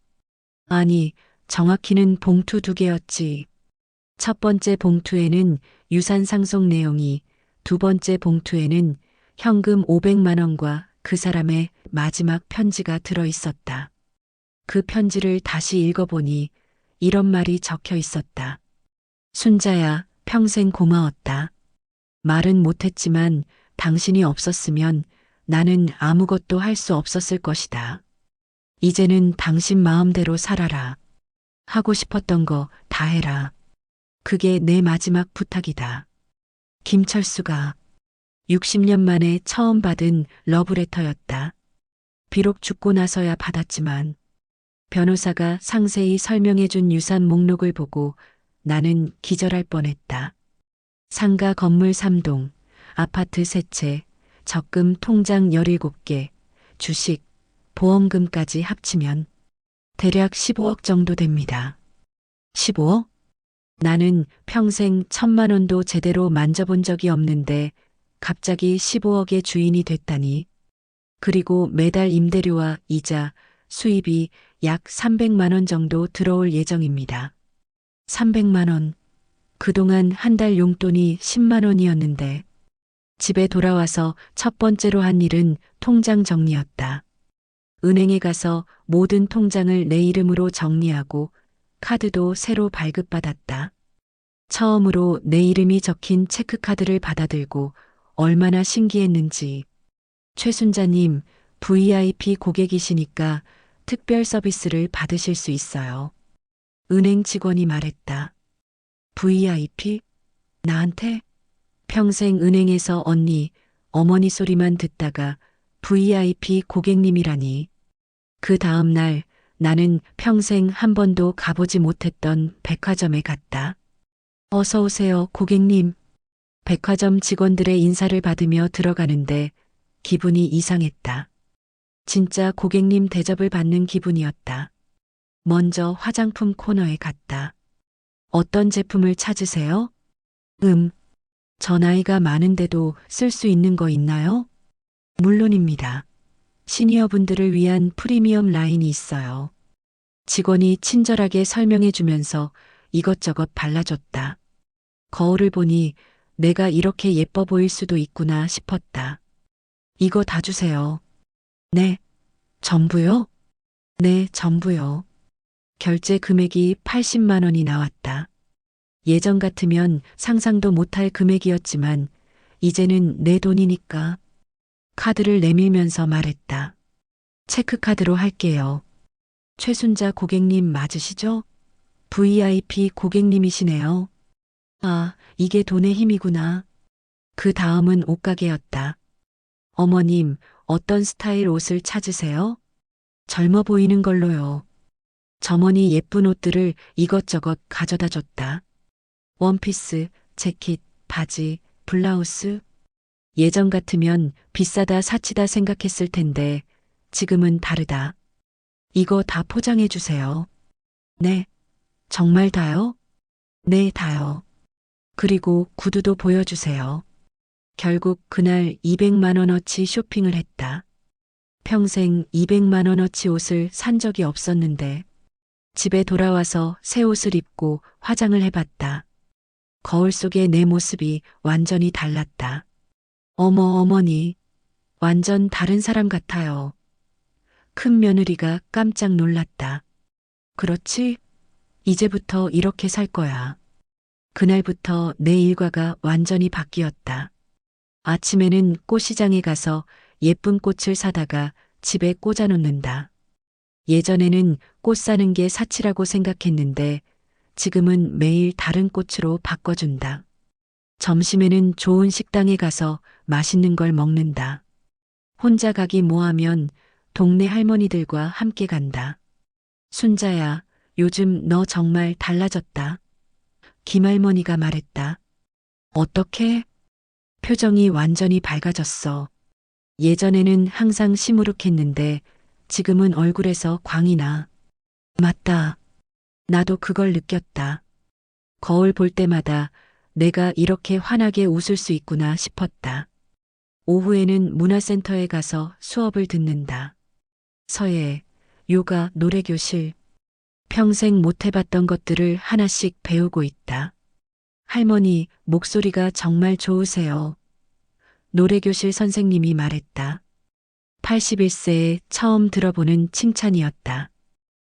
아니, 정확히는 봉투 2개였지. 첫 번째 봉투에는 유산 상속 내용이, 두 번째 봉투에는 현금 500만 원과 그 사람의 마지막 편지가 들어 있었다. 그 편지를 다시 읽어보니 이런 말이 적혀 있었다. 순자야, 평생 고마웠다. 말은 못했지만 당신이 없었으면 나는 아무것도 할 수 없었을 것이다. 이제는 당신 마음대로 살아라. 하고 싶었던 거 다 해라. 그게 내 마지막 부탁이다. 김철수가 60년 만에 처음 받은 러브레터였다. 비록 죽고 나서야 받았지만 변호사가 상세히 설명해준 유산 목록을 보고 나는 기절할 뻔했다. 상가 건물 3동, 아파트 3채, 적금 통장 17개, 주식, 보험금까지 합치면 대략 15억 정도 됩니다. 15억? 나는 평생 1,000만 원도 제대로 만져본 적이 없는데 갑자기 15억의 주인이 됐다니. 그리고 매달 임대료와 이자, 수입이 약 300만 원 정도 들어올 예정입니다. 300만 원. 그동안 한 달 용돈이 10만 원이었는데 집에 돌아와서 첫 번째로 한 일은 통장 정리였다. 은행에 가서 모든 통장을 내 이름으로 정리하고 카드도 새로 발급받았다. 처음으로 내 이름이 적힌 체크카드를 받아들고 얼마나 신기했는지. 최순자님, VIP 고객이시니까 특별 서비스를 받으실 수 있어요. 은행 직원이 말했다. VIP? 나한테? 평생 은행에서 언니, 어머니 소리만 듣다가 VIP 고객님이라니. 그 다음 날 나는 평생 한 번도 가보지 못했던 백화점에 갔다. 어서 오세요, 고객님. 백화점 직원들의 인사를 받으며 들어가는데 기분이 이상했다. 진짜 고객님 대접을 받는 기분이었다. 먼저 화장품 코너에 갔다. 어떤 제품을 찾으세요? 저 나이가 많은데도 쓸 수 있는 거 있나요? 물론입니다. 시니어분들을 위한 프리미엄 라인이 있어요. 직원이 친절하게 설명해 주면서 이것저것 발라줬다. 거울을 보니 내가 이렇게 예뻐 보일 수도 있구나 싶었다. 이거 다 주세요. 네. 전부요? 네, 전부요. 결제 금액이 80만 원이 나왔다. 예전 같으면 상상도 못할 금액이었지만 이제는 내 돈이니까. 카드를 내밀면서 말했다. 체크카드로 할게요. 최순자 고객님 맞으시죠? VIP 고객님이시네요. 아, 이게 돈의 힘이구나. 그 다음은 옷가게였다. 어머님, 어떤 스타일 옷을 찾으세요? 젊어 보이는 걸로요. 점원이 예쁜 옷들을 이것저것 가져다 줬다. 원피스, 재킷, 바지, 블라우스. 예전 같으면 비싸다 사치다 생각했을 텐데 지금은 다르다. 이거 다 포장해 주세요. 네. 정말 다요? 네, 다요. 그리고 구두도 보여주세요. 결국 그날 200만 원어치 쇼핑을 했다. 평생 200만 원어치 옷을 산 적이 없었는데 집에 돌아와서 새 옷을 입고 화장을 해봤다. 거울 속의 내 모습이 완전히 달랐다. 어머, 어머니. 완전 다른 사람 같아요. 큰 며느리가 깜짝 놀랐다. 그렇지? 이제부터 이렇게 살 거야. 그날부터 내 일과가 완전히 바뀌었다. 아침에는 꽃시장에 가서 예쁜 꽃을 사다가 집에 꽂아놓는다. 예전에는 꽃 사는 게 사치라고 생각했는데 지금은 매일 다른 꽃으로 바꿔준다. 점심에는 좋은 식당에 가서 맛있는 걸 먹는다. 혼자 가기 뭐하면 동네 할머니들과 함께 간다. 순자야, 요즘 너 정말 달라졌다. 김할머니가 말했다. 어떻게? 표정이 완전히 밝아졌어. 예전에는 항상 시무룩했는데 지금은 얼굴에서 광이 나. 맞다. 나도 그걸 느꼈다. 거울 볼 때마다 내가 이렇게 환하게 웃을 수 있구나 싶었다. 오후에는 문화센터에 가서 수업을 듣는다. 서예, 요가, 노래교실. 평생 못 해봤던 것들을 하나씩 배우고 있다. 할머니, 목소리가 정말 좋으세요. 노래교실 선생님이 말했다. 81세에 처음 들어보는 칭찬이었다.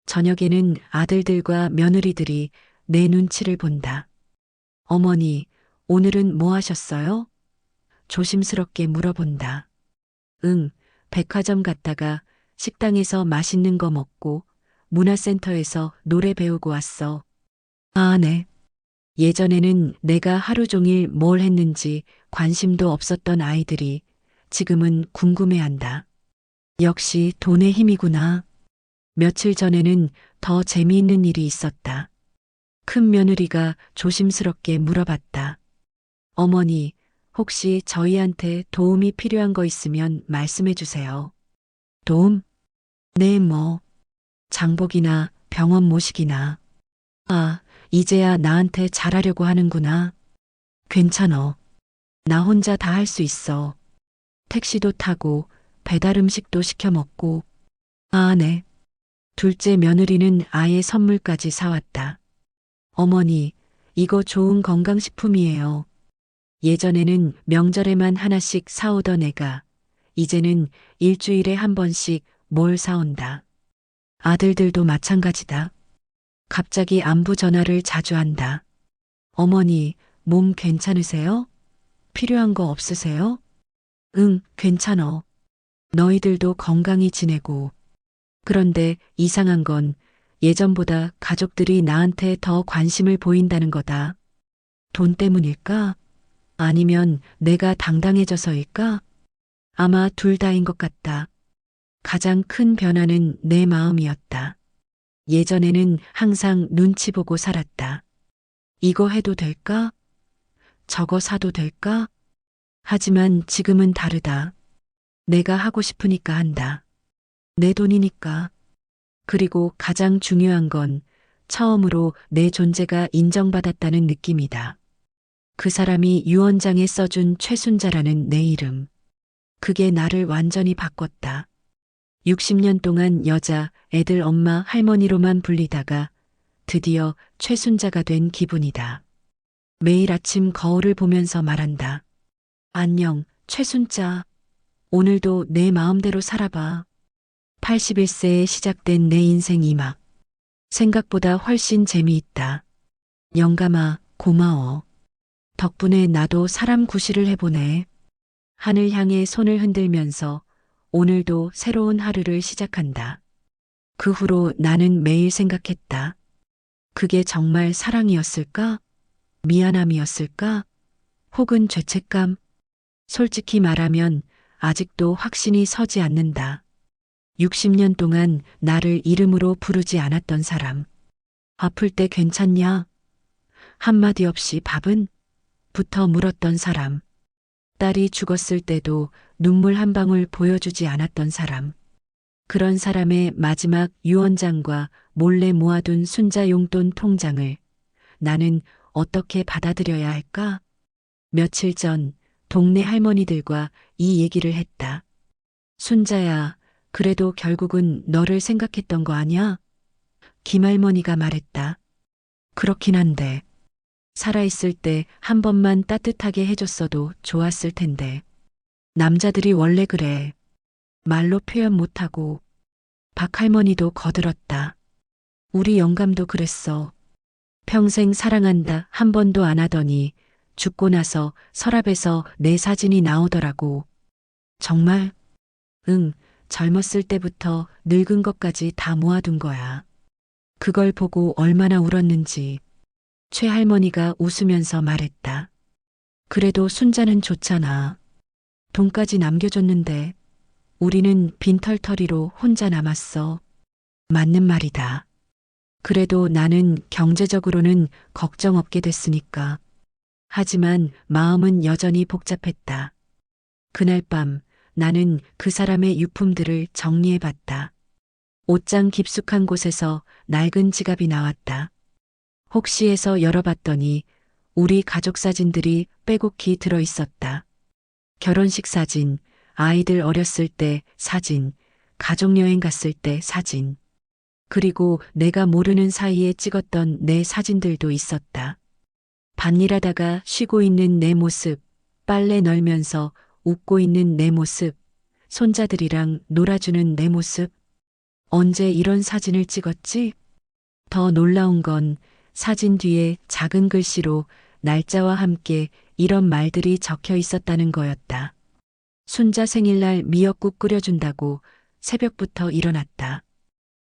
저녁에는 아들들과 며느리들이 내 눈치를 본다. 어머니, 오늘은 뭐 하셨어요? 조심스럽게 물어본다. 응, 백화점 갔다가 식당에서 맛있는 거 먹고 문화센터에서 노래 배우고 왔어. 아, 네. 예전에는 내가 하루 종일 뭘 했는지 관심도 없었던 아이들이 지금은 궁금해한다. 역시 돈의 힘이구나. 며칠 전에는 더 재미있는 일이 있었다. 큰 며느리가 조심스럽게 물어봤다. 어머니, 혹시 저희한테 도움이 필요한 거 있으면 말씀해 주세요. 도움? 네, 뭐. 장복이나 병원 모시기나. 아, 이제야 나한테 잘하려고 하는구나. 괜찮어. 나 혼자 다 할 수 있어. 택시도 타고 배달 음식도 시켜 먹고. 아, 네. 둘째 며느리는 아예 선물까지 사왔다. 어머니, 이거 좋은 건강식품이에요. 예전에는 명절에만 하나씩 사오던 애가 이제는 일주일에 한 번씩 뭘 사온다. 아들들도 마찬가지다. 갑자기 안부 전화를 자주 한다. 어머니, 몸 괜찮으세요? 필요한 거 없으세요? 응, 괜찮어. 너희들도 건강히 지내고. 그런데 이상한 건 예전보다 가족들이 나한테 더 관심을 보인다는 거다. 돈 때문일까? 아니면 내가 당당해져서일까? 아마 둘 다인 것 같다. 가장 큰 변화는 내 마음이었다. 예전에는 항상 눈치 보고 살았다. 이거 해도 될까? 저거 사도 될까? 하지만 지금은 다르다. 내가 하고 싶으니까 한다. 내 돈이니까. 그리고 가장 중요한 건 처음으로 내 존재가 인정받았다는 느낌이다. 그 사람이 유언장에 써준 최순자라는 내 이름. 그게 나를 완전히 바꿨다. 60년 동안 여자, 애들 엄마, 할머니로만 불리다가 드디어 최순자가 된 기분이다. 매일 아침 거울을 보면서 말한다. 안녕, 최순자. 오늘도 내 마음대로 살아봐. 81세에 시작된 내 인생 2막. 생각보다 훨씬 재미있다. 영감아, 고마워. 덕분에 나도 사람 구실을 해보네. 하늘 향해 손을 흔들면서 오늘도 새로운 하루를 시작한다. 그 후로 나는 매일 생각했다. 그게 정말 사랑이었을까? 미안함이었을까? 혹은 죄책감? 솔직히 말하면 아직도 확신이 서지 않는다. 60년 동안 나를 이름으로 부르지 않았던 사람. 아플 때 괜찮냐? 한마디 없이 밥은? 부터 물었던 사람. 딸이 죽었을 때도 눈물 한 방울 보여주지 않았던 사람. 그런 사람의 마지막 유언장과 몰래 모아둔 순자 용돈 통장을 나는 어떻게 받아들여야 할까? 며칠 전 동네 할머니들과 이 얘기를 했다. 순자야, 그래도 결국은 너를 생각했던 거 아냐? 김할머니가 말했다. 그렇긴 한데. 살아있을 때 한 번만 따뜻하게 해줬어도 좋았을 텐데. 남자들이 원래 그래. 말로 표현 못하고. 박할머니도 거들었다. 우리 영감도 그랬어. 평생 사랑한다 한 번도 안 하더니 죽고 나서 서랍에서 내 사진이 나오더라고. 정말? 응, 젊었을 때부터 늙은 것까지 다 모아둔 거야. 그걸 보고 얼마나 울었는지. 최할머니가 웃으면서 말했다. 그래도 순자는 좋잖아. 돈까지 남겨줬는데 우리는 빈털터리로 혼자 남았어. 맞는 말이다. 그래도 나는 경제적으로는 걱정 없게 됐으니까. 하지만 마음은 여전히 복잡했다. 그날 밤 나는 그 사람의 유품들을 정리해봤다. 옷장 깊숙한 곳에서 낡은 지갑이 나왔다. 혹시 해서 열어봤더니 우리 가족 사진들이 빼곡히 들어있었다. 결혼식 사진, 아이들 어렸을 때 사진, 가족여행 갔을 때 사진. 그리고 내가 모르는 사이에 찍었던 내 사진들도 있었다. 밭일하다가 쉬고 있는 내 모습, 빨래 널면서 웃고 있는 내 모습, 손자들이랑 놀아주는 내 모습. 언제 이런 사진을 찍었지? 더 놀라운 건 사진 뒤에 작은 글씨로 날짜와 함께 이런 말들이 적혀 있었다는 거였다. 순자 생일날 미역국 끓여준다고 새벽부터 일어났다.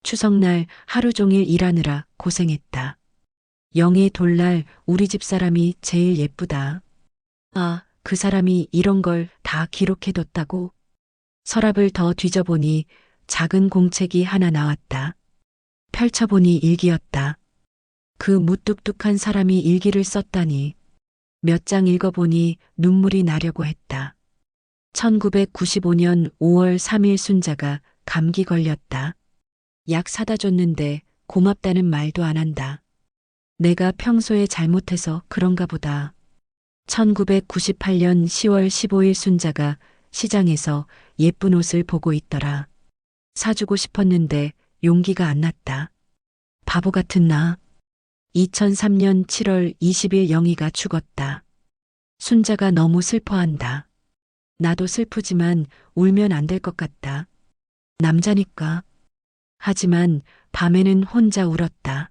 추석날 하루 종일 일하느라 고생했다. 영의 돌날 우리 집 사람이 제일 예쁘다. 아, 그 사람이 이런 걸 다 기록해뒀다고? 서랍을 더 뒤져보니 작은 공책이 하나 나왔다. 펼쳐보니 일기였다. 그 무뚝뚝한 사람이 일기를 썼다니. 몇 장 읽어보니 눈물이 나려고 했다. 1995년 5월 3일 순자가 감기 걸렸다. 약 사다 줬는데 고맙다는 말도 안 한다. 내가 평소에 잘못해서 그런가 보다. 1998년 10월 15일 순자가 시장에서 예쁜 옷을 보고 있더라. 사주고 싶었는데 용기가 안 났다. 바보 같은 나. 2003년 7월 20일 영희가 죽었다. 순자가 너무 슬퍼한다. 나도 슬프지만 울면 안 될 것 같다. 남자니까. 하지만 밤에는 혼자 울었다.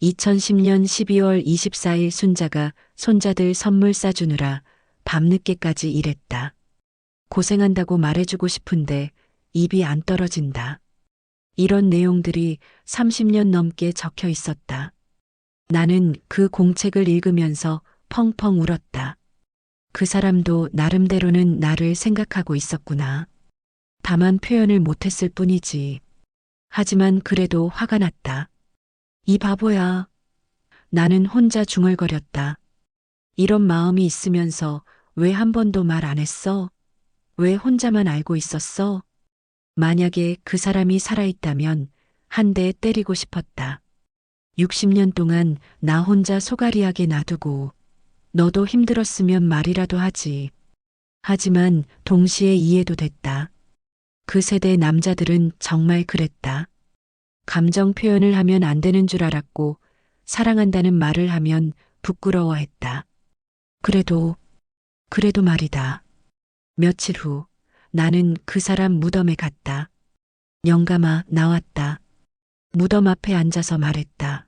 2010년 12월 24일 순자가 손자들 선물 싸주느라 밤늦게까지 일했다. 고생한다고 말해주고 싶은데 입이 안 떨어진다. 이런 내용들이 30년 넘게 적혀 있었다. 나는 그 공책을 읽으면서 펑펑 울었다. 그 사람도 나름대로는 나를 생각하고 있었구나. 다만 표현을 못했을 뿐이지. 하지만 그래도 화가 났다. 이 바보야. 나는 혼자 중얼거렸다. 이런 마음이 있으면서 왜 한 번도 말 안 했어? 왜 혼자만 알고 있었어? 만약에 그 사람이 살아있다면 한 대 때리고 싶었다. 60년 동안 나 혼자 소가리하게 놔두고 너도 힘들었으면 말이라도 하지. 하지만 동시에 이해도 됐다. 그 세대 남자들은 정말 그랬다. 감정 표현을 하면 안 되는 줄 알았고 사랑한다는 말을 하면 부끄러워했다. 그래도 말이다. 며칠 후 나는 그 사람 무덤에 갔다. 영감아, 나왔다. 무덤 앞에 앉아서 말했다.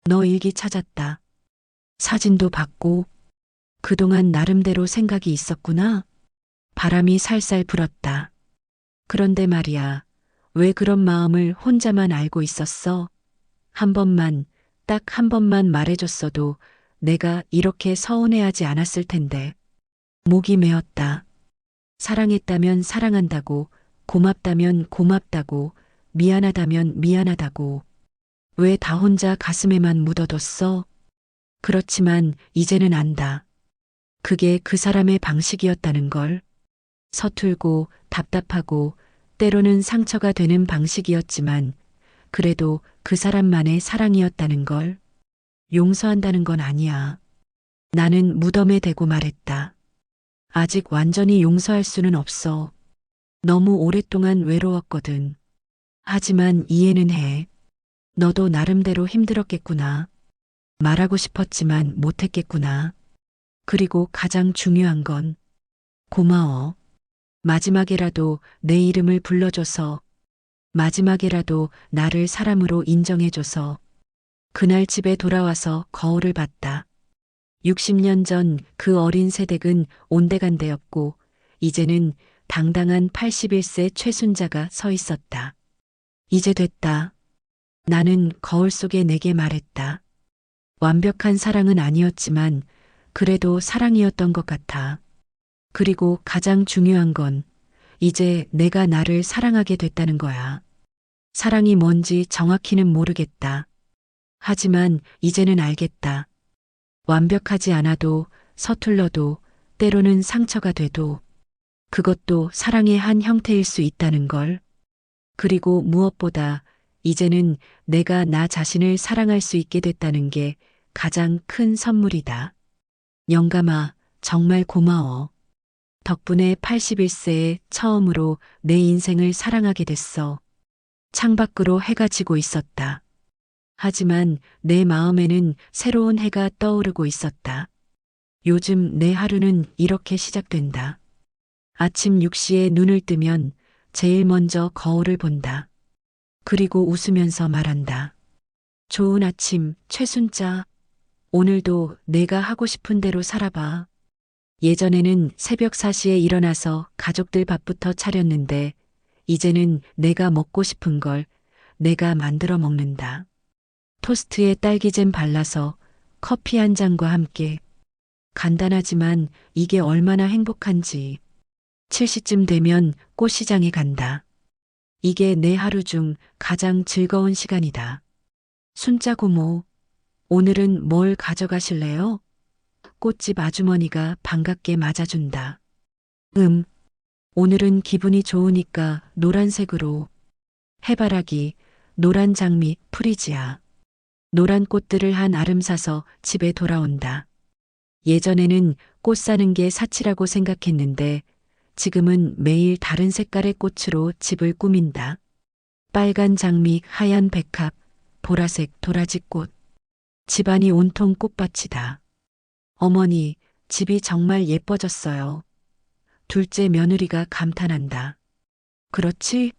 너 일기 찾았다. 사진도 봤고 그동안 나름대로 생각이 있었구나. 바람이 살살 불었다. 그런데 말이야, 왜 그런 마음을 혼자만 알고 있었어? 한 번만, 딱 한 번만 말해줬어도 내가 이렇게 서운해하지 않았을 텐데. 목이 메었다. 사랑했다면 사랑한다고, 고맙다면 고맙다고, 미안하다면 미안하다고. 왜 다 혼자 가슴에만 묻어뒀어? 그렇지만 이제는 안다. 그게 그 사람의 방식이었다는 걸. 서툴고 답답하고 때로는 상처가 되는 방식이었지만 그래도 그 사람만의 사랑이었다는 걸. 용서한다는 건 아니야. 나는 무덤에 대고 말했다. 아직 완전히 용서할 수는 없어. 너무 오랫동안 외로웠거든. 하지만 이해는 해. 너도 나름대로 힘들었겠구나. 말하고 싶었지만 못했겠구나. 그리고 가장 중요한 건 고마워. 마지막에라도 내 이름을 불러줘서, 마지막에라도 나를 사람으로 인정해줘서. 그날 집에 돌아와서 거울을 봤다. 60년 전 그 어린 새댁은 온데간데였고, 이제는 당당한 81세 최순자가 서 있었다. 이제 됐다. 나는 거울 속에 내게 말했다. 완벽한 사랑은 아니었지만, 그래도 사랑이었던 것 같아. 그리고 가장 중요한 건, 이제 내가 나를 사랑하게 됐다는 거야. 사랑이 뭔지 정확히는 모르겠다. 하지만 이제는 알겠다. 완벽하지 않아도, 서툴러도, 때로는 상처가 돼도, 그것도 사랑의 한 형태일 수 있다는 걸. 그리고 무엇보다 이제는 내가 나 자신을 사랑할 수 있게 됐다는 게 가장 큰 선물이다. 영감아, 정말 고마워. 덕분에 81세에 처음으로 내 인생을 사랑하게 됐어. 창밖으로 해가 지고 있었다. 하지만 내 마음에는 새로운 해가 떠오르고 있었다. 요즘 내 하루는 이렇게 시작된다. 아침 6시에 눈을 뜨면 제일 먼저 거울을 본다. 그리고 웃으면서 말한다. 좋은 아침, 최순자. 오늘도 내가 하고 싶은 대로 살아봐. 예전에는 새벽 4시에 일어나서 가족들 밥부터 차렸는데, 이제는 내가 먹고 싶은 걸 내가 만들어 먹는다. 토스트에 딸기잼 발라서 커피 한 잔과 함께. 간단하지만 이게 얼마나 행복한지. 7시쯤 되면 꽃시장에 간다. 이게 내 하루 중 가장 즐거운 시간이다. 순자 고모, 오늘은 뭘 가져가실래요? 꽃집 아주머니가 반갑게 맞아준다. 오늘은 기분이 좋으니까 노란색으로. 해바라기, 노란 장미, 프리지아. 노란 꽃들을 한 아름 사서 집에 돌아온다. 예전에는 꽃 사는 게 사치라고 생각했는데 지금은 매일 다른 색깔의 꽃으로 집을 꾸민다. 빨간 장미, 하얀 백합, 보라색 도라지꽃. 집안이 온통 꽃밭이다. 어머니, 집이 정말 예뻐졌어요. 둘째 며느리가 감탄한다. 그렇지?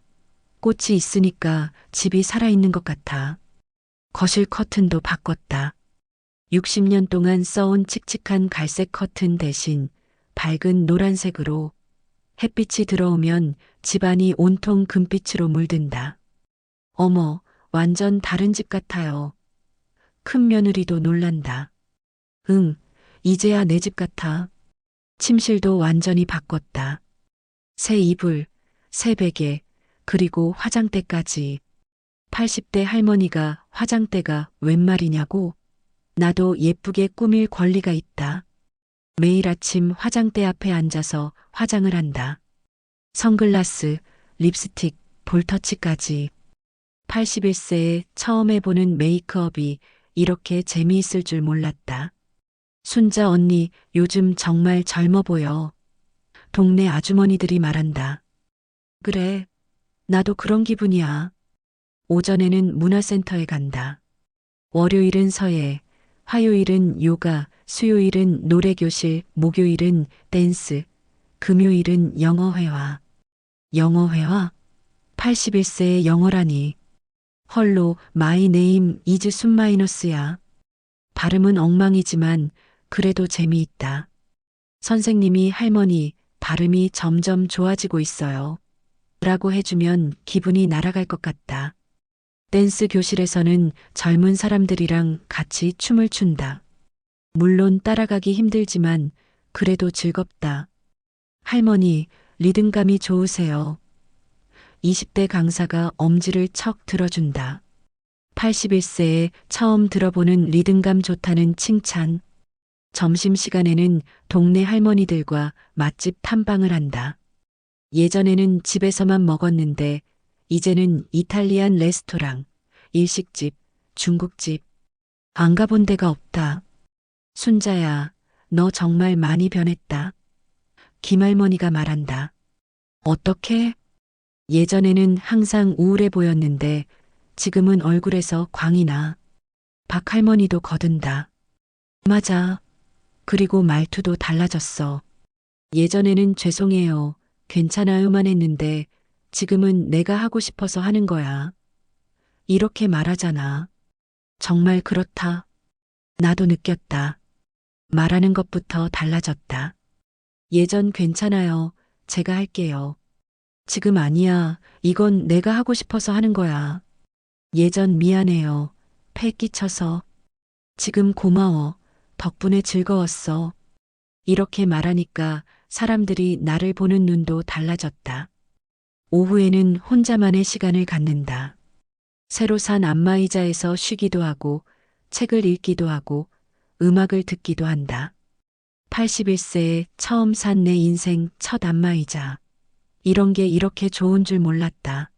꽃이 있으니까 집이 살아있는 것 같아. 거실 커튼도 바꿨다. 60년 동안 써온 칙칙한 갈색 커튼 대신 밝은 노란색으로. 햇빛이 들어오면 집안이 온통 금빛으로 물든다. 어머, 완전 다른 집 같아요. 큰 며느리도 놀란다. 응, 이제야 내 집 같아. 침실도 완전히 바꿨다. 새 이불, 새 베개, 그리고 화장대까지. 80대 할머니가 화장대가 웬 말이냐고? 나도 예쁘게 꾸밀 권리가 있다. 매일 아침 화장대 앞에 앉아서 화장을 한다. 선글라스, 립스틱, 볼터치까지. 81세에 처음 해보는 메이크업이 이렇게 재미있을 줄 몰랐다. 순자 언니, 요즘 정말 젊어 보여. 동네 아주머니들이 말한다. 그래, 나도 그런 기분이야. 오전에는 문화센터에 간다. 월요일은 서예, 화요일은 요가, 수요일은 노래교실, 목요일은 댄스, 금요일은 영어회화. 영어회화? 81세의 영어라니. 헐로 마이 네임 이즈 순마이너스야. 발음은 엉망이지만 그래도 재미있다. 선생님이 할머니, 발음이 점점 좋아지고 있어요. 라고 해주면 기분이 날아갈 것 같다. 댄스 교실에서는 젊은 사람들이랑 같이 춤을 춘다. 물론 따라가기 힘들지만 그래도 즐겁다. 할머니, 리듬감이 좋으세요. 20대 강사가 엄지를 척 들어준다. 81세에 처음 들어보는 리듬감 좋다는 칭찬. 점심시간에는 동네 할머니들과 맛집 탐방을 한다. 예전에는 집에서만 먹었는데 이제는 이탈리안 레스토랑, 일식집, 중국집. 안 가본 데가 없다. 순자야, 너 정말 많이 변했다. 김할머니가 말한다. 어떻게? 예전에는 항상 우울해 보였는데 지금은 얼굴에서 광이 나. 박 할머니도 거든다. 맞아. 그리고 말투도 달라졌어. 예전에는 죄송해요. 괜찮아요만 했는데 지금은 내가 하고 싶어서 하는 거야. 이렇게 말하잖아. 정말 그렇다. 나도 느꼈다. 말하는 것부터 달라졌다. 예전 괜찮아요. 제가 할게요. 지금 아니야. 이건 내가 하고 싶어서 하는 거야. 예전 미안해요. 패 끼쳐서. 지금 고마워. 덕분에 즐거웠어. 이렇게 말하니까 사람들이 나를 보는 눈도 달라졌다. 오후에는 혼자만의 시간을 갖는다. 새로 산 안마의자에서 쉬기도 하고, 책을 읽기도 하고, 음악을 듣기도 한다. 81세에 처음 산 내 인생 첫 안마의자. 이런 게 이렇게 좋은 줄 몰랐다.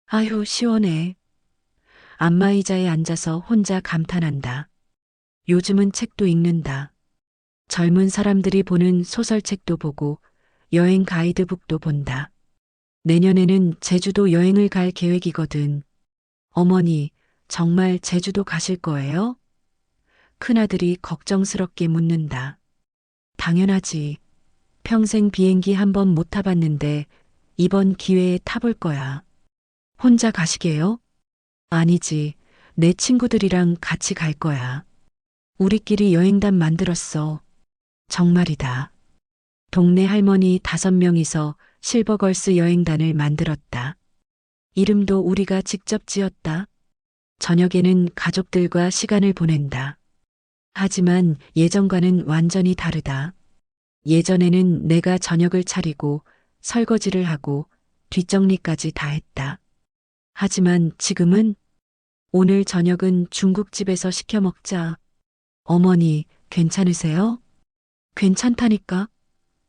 아휴, 시원해. 안마의자에 앉아서 혼자 감탄한다. 요즘은 책도 읽는다. 젊은 사람들이 보는 소설책도 보고 여행 가이드북도 본다. 내년에는 제주도 여행을 갈 계획이거든. 어머니, 정말 제주도 가실 거예요? 큰아들이 걱정스럽게 묻는다. 당연하지. 평생 비행기 한 번 못 타봤는데 이번 기회에 타볼 거야. 혼자 가시게요? 아니지. 내 친구들이랑 같이 갈 거야. 우리끼리 여행단 만들었어. 정말이다. 동네 할머니 5명이서 실버걸스 여행단을 만들었다. 이름도 우리가 직접 지었다. 저녁에는 가족들과 시간을 보낸다. 하지만 예전과는 완전히 다르다. 예전에는 내가 저녁을 차리고 설거지를 하고 뒷정리까지 다 했다. 하지만 지금은 오늘 저녁은 중국집에서 시켜 먹자. 어머니, 괜찮으세요? 괜찮다니까?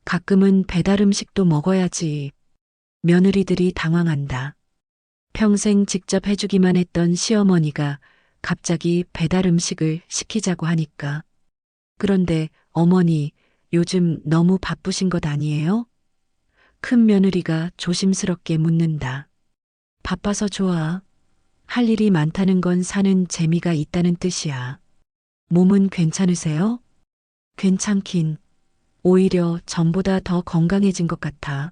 가끔은 배달 음식도 먹어야지. 며느리들이 당황한다. 평생 직접 해주기만 했던 시어머니가 갑자기 배달 음식을 시키자고 하니까. 그런데 어머니, 요즘 너무 바쁘신 것 아니에요? 큰 며느리가 조심스럽게 묻는다. 바빠서 좋아. 할 일이 많다는 건 사는 재미가 있다는 뜻이야. 몸은 괜찮으세요? 괜찮긴. 오히려 전보다 더 건강해진 것 같아.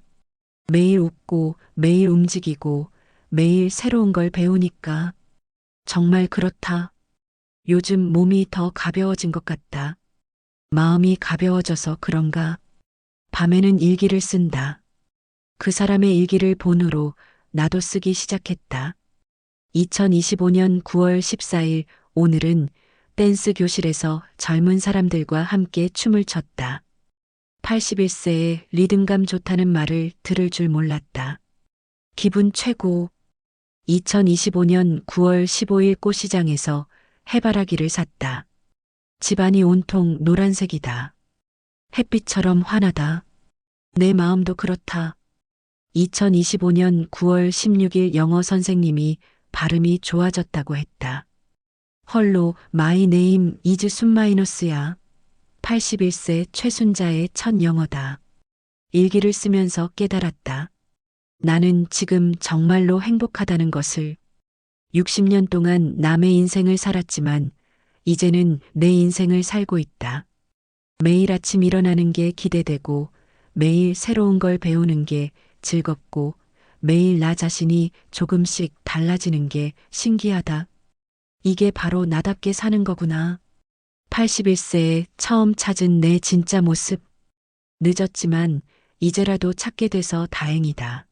매일 웃고, 매일 움직이고, 매일 새로운 걸 배우니까. 정말 그렇다. 요즘 몸이 더 가벼워진 것 같다. 마음이 가벼워져서 그런가. 밤에는 일기를 쓴다. 그 사람의 일기를 본으로 나도 쓰기 시작했다. 2025년 9월 14일 오늘은 댄스 교실에서 젊은 사람들과 함께 춤을 췄다. 81세에 리듬감 좋다는 말을 들을 줄 몰랐다. 기분 최고. 2025년 9월 15일 꽃시장에서 해바라기를 샀다. 집안이 온통 노란색이다. 햇빛처럼 환하다. 내 마음도 그렇다. 2025년 9월 16일 영어 선생님이 발음이 좋아졌다고 했다. 헐로 마이 네임 이즈 순마이너스야. 81세 최순자의 첫 영어다. 일기를 쓰면서 깨달았다. 나는 지금 정말로 행복하다는 것을. 60년 동안 남의 인생을 살았지만 이제는 내 인생을 살고 있다. 매일 아침 일어나는 게 기대되고 매일 새로운 걸 배우는 게 즐겁고 매일 나 자신이 조금씩 달라지는 게 신기하다. 이게 바로 나답게 사는 거구나. 81세에 처음 찾은 내 진짜 모습. 늦었지만 이제라도 찾게 돼서 다행이다.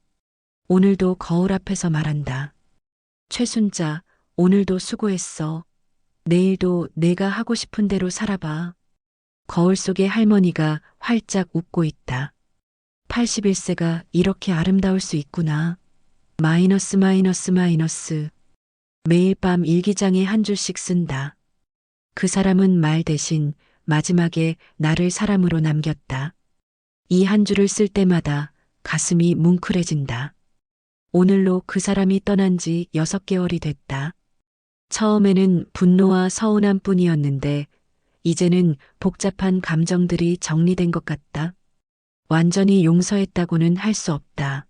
오늘도 거울 앞에서 말한다. 최순자, 오늘도 수고했어. 내일도 내가 하고 싶은 대로 살아봐. 거울 속에 할머니가 활짝 웃고 있다. 81세가 이렇게 아름다울 수 있구나. 마이너스 마이너스 마이너스. 매일 밤 일기장에 한 줄씩 쓴다. 그 사람은 말 대신 마지막에 나를 사람으로 남겼다. 이 한 줄을 쓸 때마다 가슴이 뭉클해진다. 오늘로 그 사람이 떠난 지 6개월이 됐다. 처음에는 분노와 서운함 뿐이었는데 이제는 복잡한 감정들이 정리된 것 같다. 완전히 용서했다고는 할 수 없다.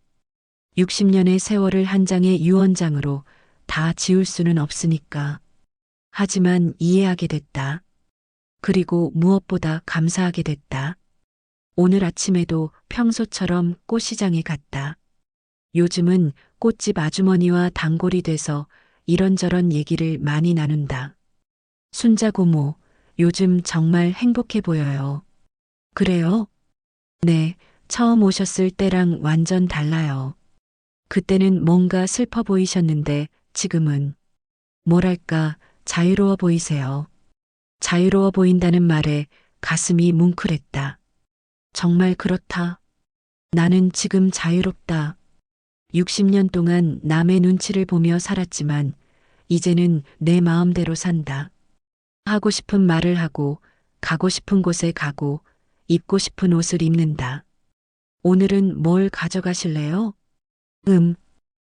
60년의 세월을 한 장의 유언장으로 다 지울 수는 없으니까. 하지만 이해하게 됐다. 그리고 무엇보다 감사하게 됐다. 오늘 아침에도 평소처럼 꽃시장에 갔다. 요즘은 꽃집 아주머니와 단골이 돼서 이런저런 얘기를 많이 나눈다. 순자 고모, 요즘 정말 행복해 보여요. 그래요? 네, 처음 오셨을 때랑 완전 달라요. 그때는 뭔가 슬퍼 보이셨는데 지금은 뭐랄까 자유로워 보이세요. 자유로워 보인다는 말에 가슴이 뭉클했다. 정말 그렇다. 나는 지금 자유롭다. 60년 동안 남의 눈치를 보며 살았지만 이제는 내 마음대로 산다. 하고 싶은 말을 하고 가고 싶은 곳에 가고 입고 싶은 옷을 입는다. 오늘은 뭘 가져가실래요?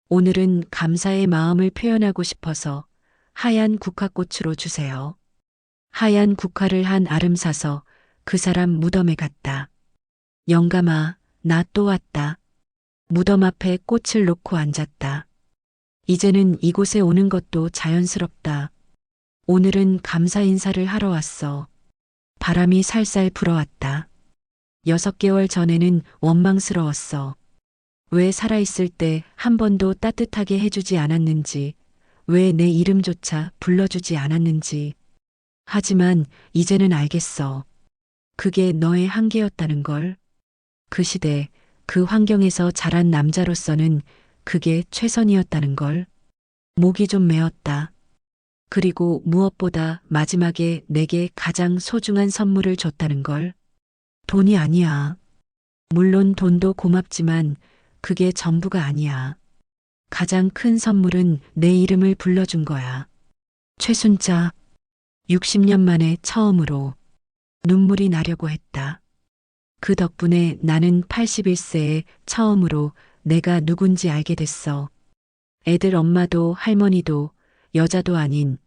오늘은 감사의 마음을 표현하고 싶어서 하얀 국화꽃으로 주세요. 하얀 국화를 한 알음 사서 그 사람 무덤에 갔다. 영감아, 나 또 왔다. 무덤 앞에 꽃을 놓고 앉았다. 이제는 이곳에 오는 것도 자연스럽다. 오늘은 감사 인사를 하러 왔어. 바람이 살살 불어왔다. 6개월 전에는 원망스러웠어. 왜 살아있을 때 한 번도 따뜻하게 해주지 않았는지, 왜 내 이름조차 불러주지 않았는지. 하지만 이제는 알겠어. 그게 너의 한계였다는 걸. 그 시대, 그 환경에서 자란 남자로서는 그게 최선이었다는 걸. 목이 좀 메었다. 그리고 무엇보다 마지막에 내게 가장 소중한 선물을 줬다는 걸. 돈이 아니야. 물론 돈도 고맙지만 그게 전부가 아니야. 가장 큰 선물은 내 이름을 불러준 거야. 최순자, 60년 만에 처음으로 눈물이 나려고 했다. 그 덕분에 나는 81세에 처음으로 내가 누군지 알게 됐어. 애들 엄마도 할머니도 여자도 아닌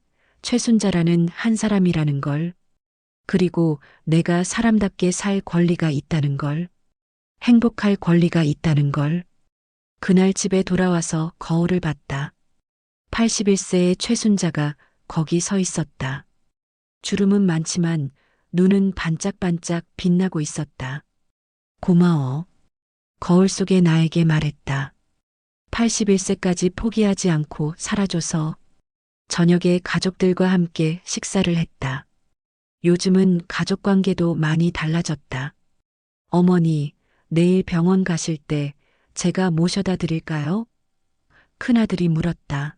최순자라는 한 사람이라는 걸. 그리고 내가 사람답게 살 권리가 있다는 걸. 행복할 권리가 있다는 걸. 그날 집에 돌아와서 거울을 봤다. 81세의 최순자가 거기 서 있었다. 주름은 많지만 눈은 반짝반짝 빛나고 있었다. 고마워. 거울 속의 나에게 말했다. 81세까지 포기하지 않고 살아줘서. 저녁에 가족들과 함께 식사를 했다. 요즘은 가족 관계도 많이 달라졌다. 어머니, 내일 병원 가실 때 제가 모셔다 드릴까요? 큰아들이 물었다.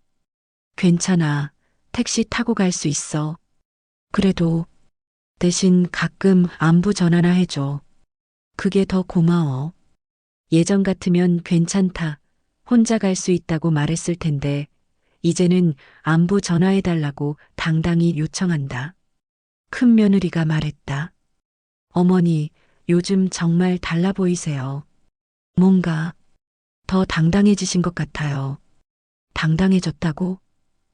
괜찮아. 택시 타고 갈 수 있어. 그래도 대신 가끔 안부 전화나 해줘. 그게 더 고마워. 예전 같으면 괜찮다. 혼자 갈 수 있다고 말했을 텐데 이제는 안부 전화해달라고 당당히 요청한다. 큰 며느리가 말했다. 어머니, 요즘 정말 달라 보이세요. 뭔가 더 당당해지신 것 같아요. 당당해졌다고?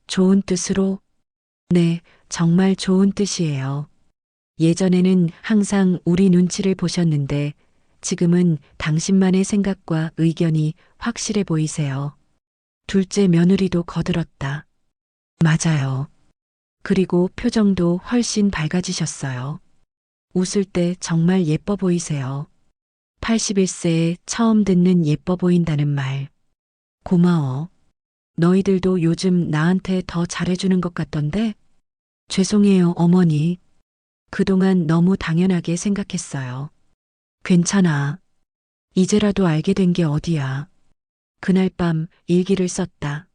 좋은 뜻으로? 네, 정말 좋은 뜻이에요. 예전에는 항상 우리 눈치를 보셨는데 지금은 당신만의 생각과 의견이 확실해 보이세요. 둘째 며느리도 거들었다. 맞아요. 그리고 표정도 훨씬 밝아지셨어요. 웃을 때 정말 예뻐 보이세요. 81세에 처음 듣는 예뻐 보인다는 말. 고마워. 너희들도 요즘 나한테 더 잘해주는 것 같던데? 죄송해요, 어머니. 그동안 너무 당연하게 생각했어요. 괜찮아. 이제라도 알게 된 게 어디야. 그날 밤 일기를 썼다.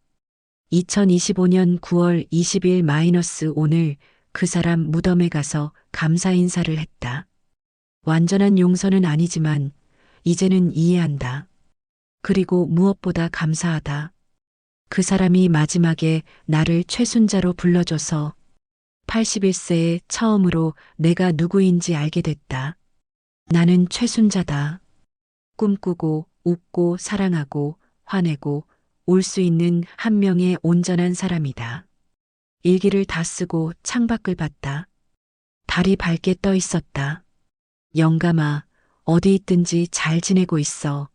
2025년 9월 20일 오늘 그 사람 무덤에 가서 감사 인사를 했다. 완전한 용서는 아니지만 이제는 이해한다. 그리고 무엇보다 감사하다. 그 사람이 마지막에 나를 최순자로 불러줘서 81세에 처음으로 내가 누구인지 알게 됐다. 나는 최순자다. 꿈꾸고 웃고 사랑하고 화내고 울 수 있는 한 명의 온전한 사람이다. 일기를 다 쓰고 창밖을 봤다. 달이 밝게 떠 있었다. 영감아, 어디 있든지 잘 지내고 있어.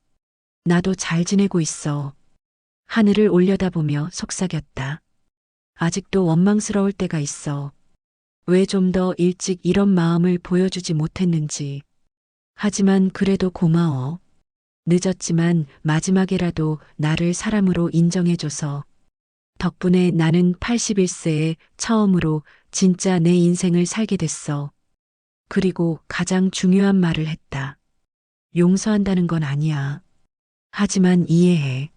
나도 잘 지내고 있어. 하늘을 올려다보며 속삭였다. 아직도 원망스러울 때가 있어. 왜 좀 더 일찍 이런 마음을 보여주지 못했는지. 하지만 그래도 고마워. 늦었지만 마지막에라도 나를 사람으로 인정해줘서. 덕분에 나는 81세에 처음으로 진짜 내 인생을 살게 됐어. 그리고 가장 중요한 말을 했다. 용서한다는 건 아니야. 하지만 이해해.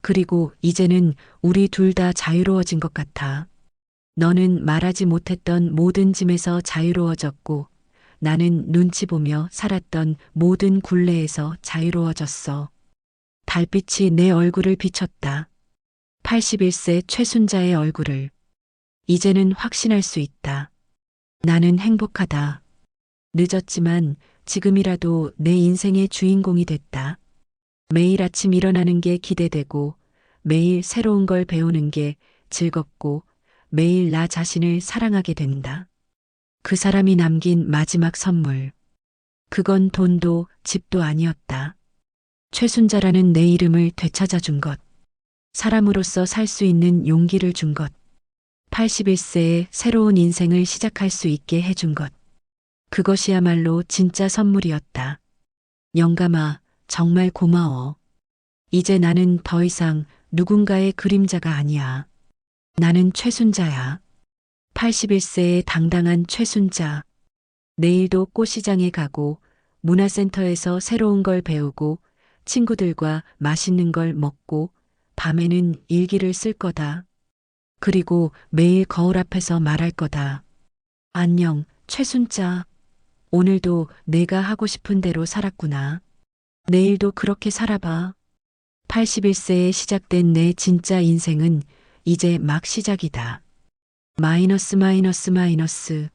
그리고 이제는 우리 둘 다 자유로워진 것 같아. 너는 말하지 못했던 모든 짐에서 자유로워졌고, 나는 눈치 보며 살았던 모든 굴레에서 자유로워졌어. 달빛이 내 얼굴을 비췄다. 81세 최순자의 얼굴을. 이제는 확신할 수 있다. 나는 행복하다. 늦었지만 지금이라도 내 인생의 주인공이 됐다. 매일 아침 일어나는 게 기대되고, 매일 새로운 걸 배우는 게 즐겁고, 매일 나 자신을 사랑하게 된다. 그 사람이 남긴 마지막 선물. 그건 돈도 집도 아니었다. 최순자라는 내 이름을 되찾아준 것. 사람으로서 살 수 있는 용기를 준 것. 81세에 새로운 인생을 시작할 수 있게 해준 것. 그것이야말로 진짜 선물이었다. 영감아, 정말 고마워. 이제 나는 더 이상 누군가의 그림자가 아니야. 나는 최순자야. 81세의 당당한 최순자. 내일도 꽃시장에 가고, 문화센터에서 새로운 걸 배우고, 친구들과 맛있는 걸 먹고, 밤에는 일기를 쓸 거다. 그리고 매일 거울 앞에서 말할 거다. 안녕, 최순자. 오늘도 내가 하고 싶은 대로 살았구나. 내일도 그렇게 살아봐. 81세에 시작된 내 진짜 인생은 이제 막 시작이다. 마이너스 마이너스 마이너스.